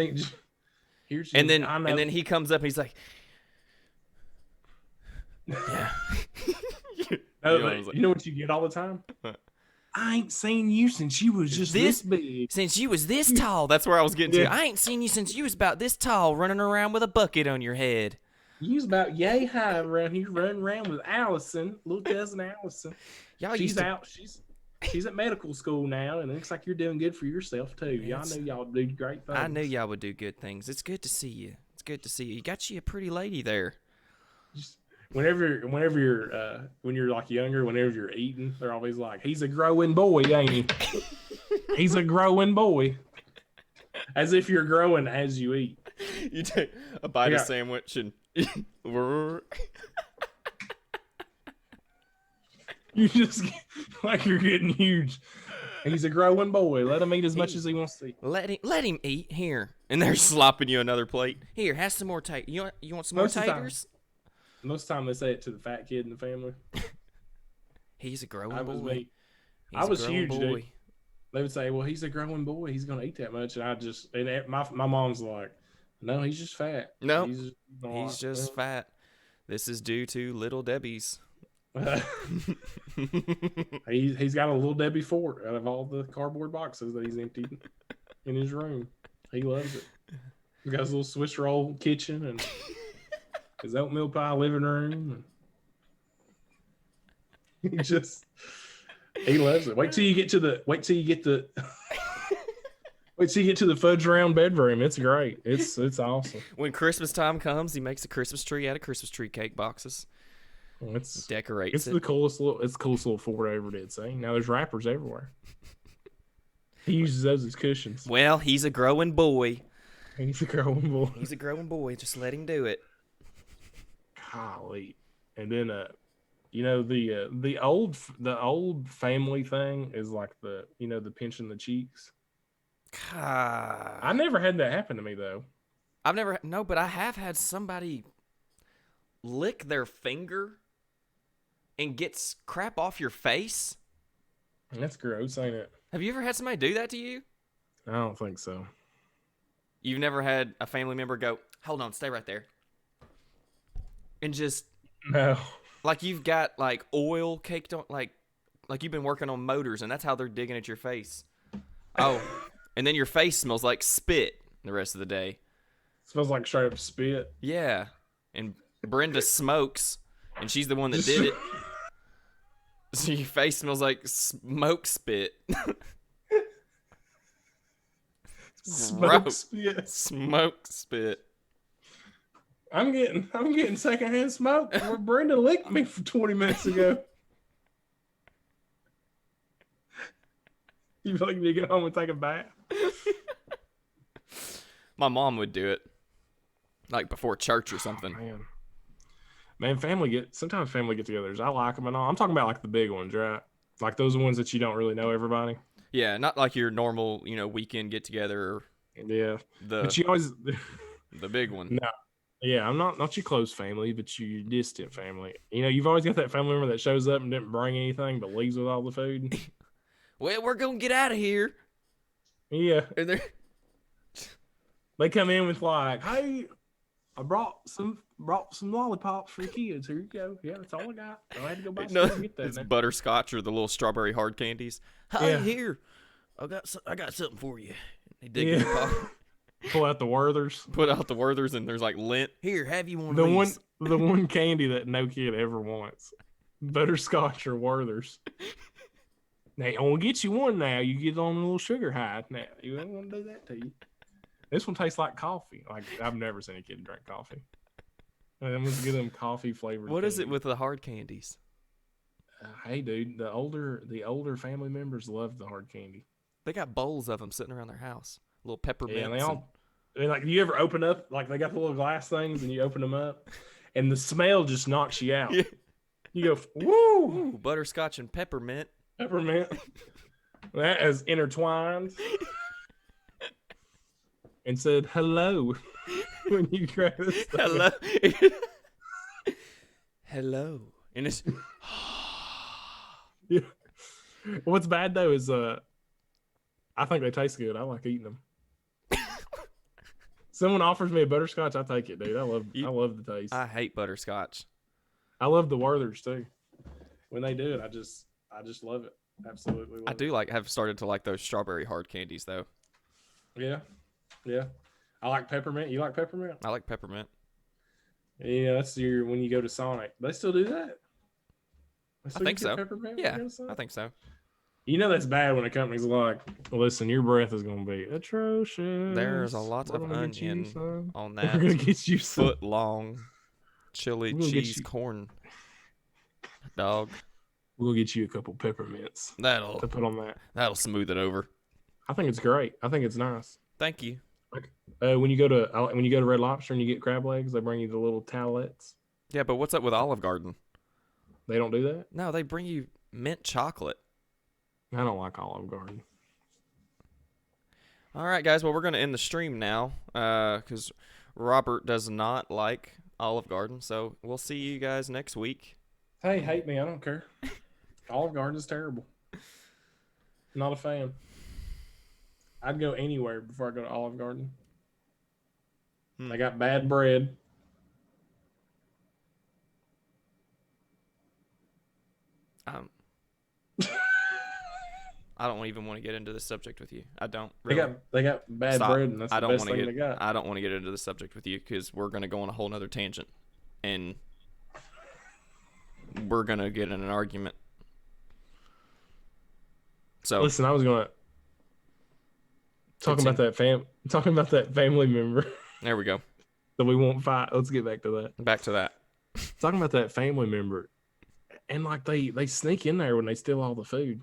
here's and then he comes up and he's like, yeah. You know what you get all the time? I ain't seen you since you was just this big. Since you was this tall. That's where I was getting to. I ain't seen you since you was about this tall, running around with a bucket on your head. You was about yay high around here, running around with Allison, little cousin Allison. She's at medical school now, and it looks like you're doing good for yourself too. Y'all know y'all do great things. I knew y'all would do good things. It's good to see you. It's good to see you. You got you a pretty lady there. Whenever you're like younger, whenever you're eating, they're always like, he's a growing boy, ain't he? He's a growing boy. As if you're growing as you eat. You take a bite of sandwich and you just like you're getting huge. He's a growing boy. Let him eat as much as he wants to eat. Let him eat here. And they're slopping you another plate. Here, have some more taters. You want some more taters? Most of the time they say it to the fat kid in the family. He's a growing boy. I was huge, dude. They would say, well, he's a growing boy. He's going to eat that much. And my mom's like, no, he's just fat. No, he's just fat. This is due to Little Debbie's. He's got a Little Debbie fort out of all the cardboard boxes that he's emptied in his room. He loves it. He's got his little Swiss roll kitchen and his oatmeal pie living room. He loves it. Wait till you get to the fudge round bedroom. It's great. It's awesome. When Christmas time comes, he makes a Christmas tree out of Christmas tree cake boxes. Well, decorates it's it. the coolest little fort I ever did see. Now there's rappers everywhere. He uses those as cushions. Well, he's a growing boy. He's a growing boy. He's a growing boy. Just let him do it. Golly. And then the old family thing is like the pinching the cheeks. I God. never had that happen to me though. I've never no, but I have had somebody lick their finger and gets crap off your face. That's gross, ain't it? Have you ever had somebody do that to you? I don't think so. You've never had a family member go, "Hold on, stay right there," and just No. like you've got like oil caked on, like you've been working on motors, and that's how they're digging at your face. Oh, and then your face smells like spit the rest of the day. Smells like straight up spit. Yeah, and Brenda smokes, and she's the one that did it. So your face smells like smoke spit. Smoke Gross. spit. Smoke spit. I'm getting secondhand smoke. Where Brenda licked me for 20 minutes ago. You feel like you need to get home and take a bath? My mom would do it, like before church or something. Oh, man, sometimes family get-togethers. I like them and all. I'm talking about like the big ones, right? Like those ones that you don't really know everybody. Yeah, not like your normal, weekend get together. Yeah, The but you always the big one. no. Yeah, I'm not your close family, but your distant family. You've always got that family member that shows up and didn't bring anything but leaves with all the food. Well, we're gonna get out of here. Yeah, And they come in with like, "Hey, I brought some lollipops for the kids. Here you go. Yeah, that's all I got. I had to go buy some to get that." it's butterscotch or the little strawberry hard candies. Hi, Yeah. here. I got something for you. They dig Yeah. in your pocket, Pull out the Werthers. put out the Werthers, and there's like lint. Here, have you one The of one, these? the one candy that no kid ever wants, butterscotch or Werthers. Now, I want to get you one. Now you get on a little sugar high. Now you ain't want to do that to you. This one tastes like coffee. Like I've never seen a kid drink coffee. I'm gonna give them coffee flavored. What is it with the hard candies? Hey, dude, the older family members love the hard candy. They got bowls of them sitting around their house. Little peppermints. Yeah, and they all. I mean, like, you ever open up, like, they got the little glass things and you open them up and the smell just knocks you out. Yeah. You go, woo! Ooh, butterscotch and peppermint. Peppermint. That is intertwined. And said hello when you grab this thing. Hello. Hello. And it's Yeah. What's bad though is I think they taste good. I like eating them. Someone offers me a butterscotch, I take it, dude. I love the taste. I hate butterscotch. I love the Werthers too. When they do it, I just love it. Absolutely love I have started to like those strawberry hard candies though. it. Yeah. I like peppermint. You like peppermint? I like peppermint. Yeah, that's when you go to Sonic. They still do that. I think so. Peppermint Yeah, I think so. That's bad when a company's like, listen, your breath is going to be atrocious. There's a lot of onion on that We're going to get you some. foot long chili cheese corn dog. We'll get you a couple peppermints to put on that. That'll smooth it over. I think it's great. I think it's nice. Thank you. Like when you go to Red Lobster and you get crab legs, they bring you the little towelettes. Yeah, but what's up with Olive Garden? They don't do that? No, they bring you mint chocolate. I don't like Olive Garden. All right, guys. Well, we're going to end the stream now because Robert does not like Olive Garden. So we'll see you guys next week. Hey, hate me. I don't care. Olive Garden is terrible. Not a fan. I'd go anywhere before I go to Olive Garden. They got bad bread. I don't even want to get into this subject with you. I don't really. They got bad Stop. bread, and that's the best thing they got. I don't want to get into the subject with you because we're going to go on a whole nother tangent. And we're going to get in an argument. So listen, I was going to talking about that family member. There we go. So we won't fight. Let's get back to that. Back to that. talking about that family member, and like they sneak in there when they steal all the food.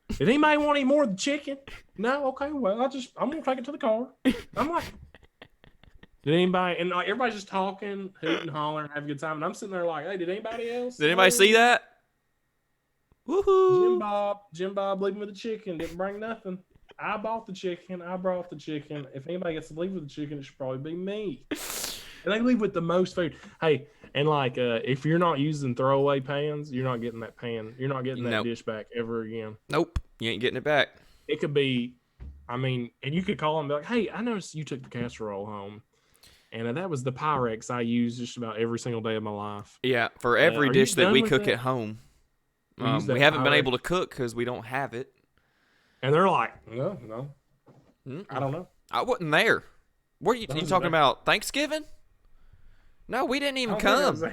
Did anybody want any more of the chicken? No, okay, well I'm gonna take it to the car. I'm like, did anybody? And like everybody's just talking, hooting, hollering, having a good time, and I'm sitting there like, hey, did anybody else? Did anybody see that? Woohoo! Jim Bob leaving with the chicken, didn't bring nothing. I bought the chicken. I brought the chicken. If anybody gets to leave with the chicken, it should probably be me. And they leave with the most food. Hey, and like if you're not using throwaway pans, you're not getting that pan. You're not getting that dish back ever again. Nope. You ain't getting it back. It could be, I mean, and you could call them and be like, hey, I noticed you took the casserole home. And that was the Pyrex I use just about every single day of my life. Yeah, for every dish that we cook that? at home. We haven't been able to cook because we don't have it. And they're like, no. I don't know. I wasn't there. What are you talking about? Thanksgiving? No, we didn't even come.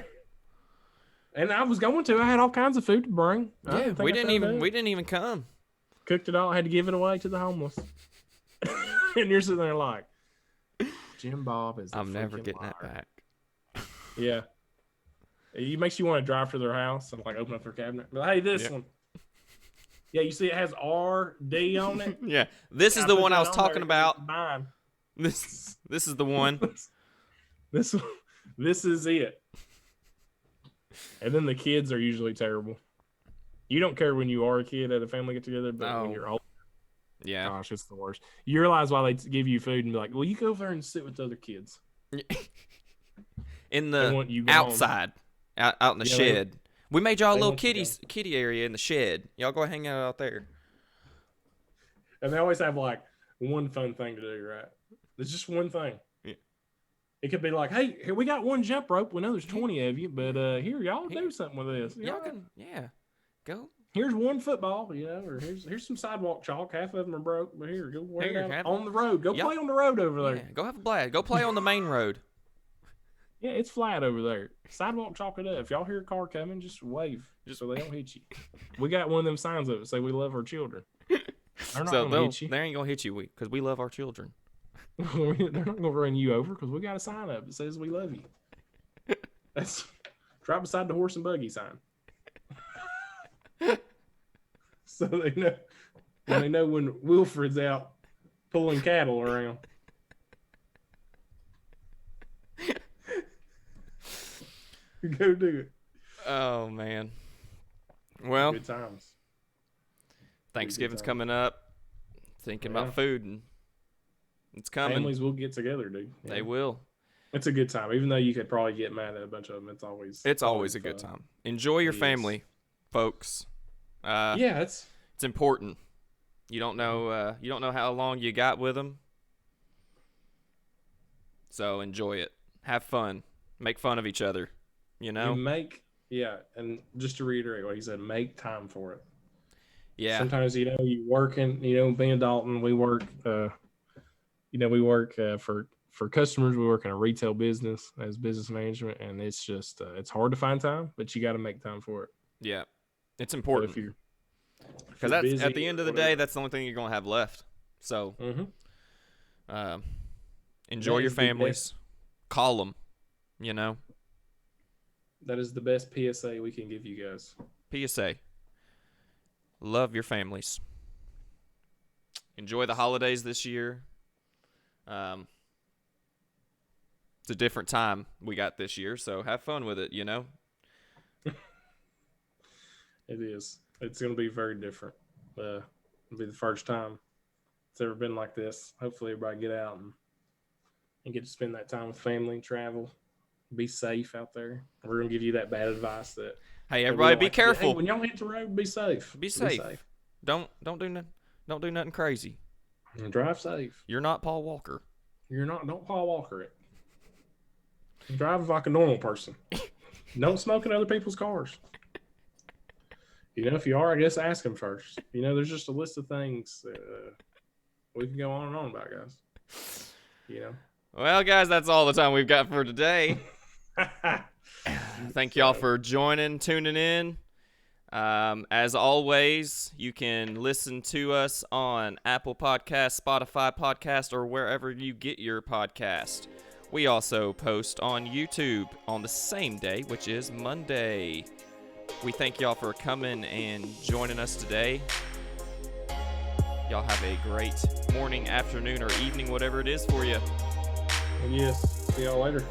And I was going to. I had all kinds of food to bring. Yeah, we didn't even come. Cooked it all. I had to give it away to the homeless. And you're sitting there like, Jim Bob is. I'm never getting that back. Yeah. It makes you want to drive to their house and like open up their cabinet. But hey, this one. Yeah, you see it has RD on it. Yeah, this is the one I was talking about. This is the one. This is it. And then the kids are usually terrible. You don't care when you are a kid at a family get together, but when you're old, yeah, gosh, it's the worst. You realize why they give you food and be like, "Well, you go over there and sit with the other kids." In the outside, out in the shed. We made y'all a little kitty area in the shed. Y'all go hang out there. And they always have like one fun thing to do, right? There's just one thing. Yeah. It could be like, hey, here we got one jump rope. We know there's 20 of you, but here y'all do something with this. Y'all can, go. Here's one football, or here's some sidewalk chalk. Half of them are broke, but here, go work out on the road. Go play on the road over there. Yeah, go have a blast. Go play on the main road. Yeah, it's flat over there. Sidewalk chalk it up. If y'all hear a car coming, just wave just so they don't hit you. We got one of them signs up that say we love our children. They're not going to hit you. They ain't going to hit you because we love our children. They're not going to run you over because we got a sign up that says we love you. That's right beside the horse and buggy sign. So they know when Wilfred's out pulling cattle around. Go do it. Oh man. Well, good times. Thanksgiving's coming up. Thinking about food, and it's coming. Families will get together, dude. Yeah. They will. It's a good time, even though you could probably get mad at a bunch of them. It's always a good time. Enjoy your family, folks. Yeah, it's important. You don't know how long you got with them, so enjoy it. Have fun. Make fun of each other. You and just to reiterate what he said, make time for it. Yeah. Sometimes, you working, being Dalton, we work, we work for customers. We work in a retail business as business management, and it's just, it's hard to find time, but you got to make time for it. Yeah. It's important. Because that's at the end of the day, that's the only thing you're going to have left. So, enjoy your families. Call them, That is the best PSA we can give you guys. PSA. Love your families. Enjoy the holidays this year. It's a different time we got this year, so have fun with it, It is. It's going to be very different. It'll be the first time it's ever been like this. Hopefully everybody get out and get to spend that time with family and travel. Be safe out there. We're gonna give you that bad advice that. Hey, everybody, be careful. Hey, when y'all hit the road, be safe. Be safe. Don't do nothing crazy. And drive safe. You're not Paul Walker. Don't Paul Walker it. Drive like a normal person. Don't smoke in other people's cars. If you are, I guess ask them first. There's just a list of things we can go on and on about, guys. Well, guys, that's all the time we've got for today. Thank y'all for tuning in. As always, you can listen to us on Apple Podcasts, Spotify Podcast, or wherever you get your podcast. We also post on YouTube on the same day, which is Monday. We thank y'all for coming and joining us today. Y'all have a great morning, afternoon, or evening, whatever it is for you. And yes, see y'all later.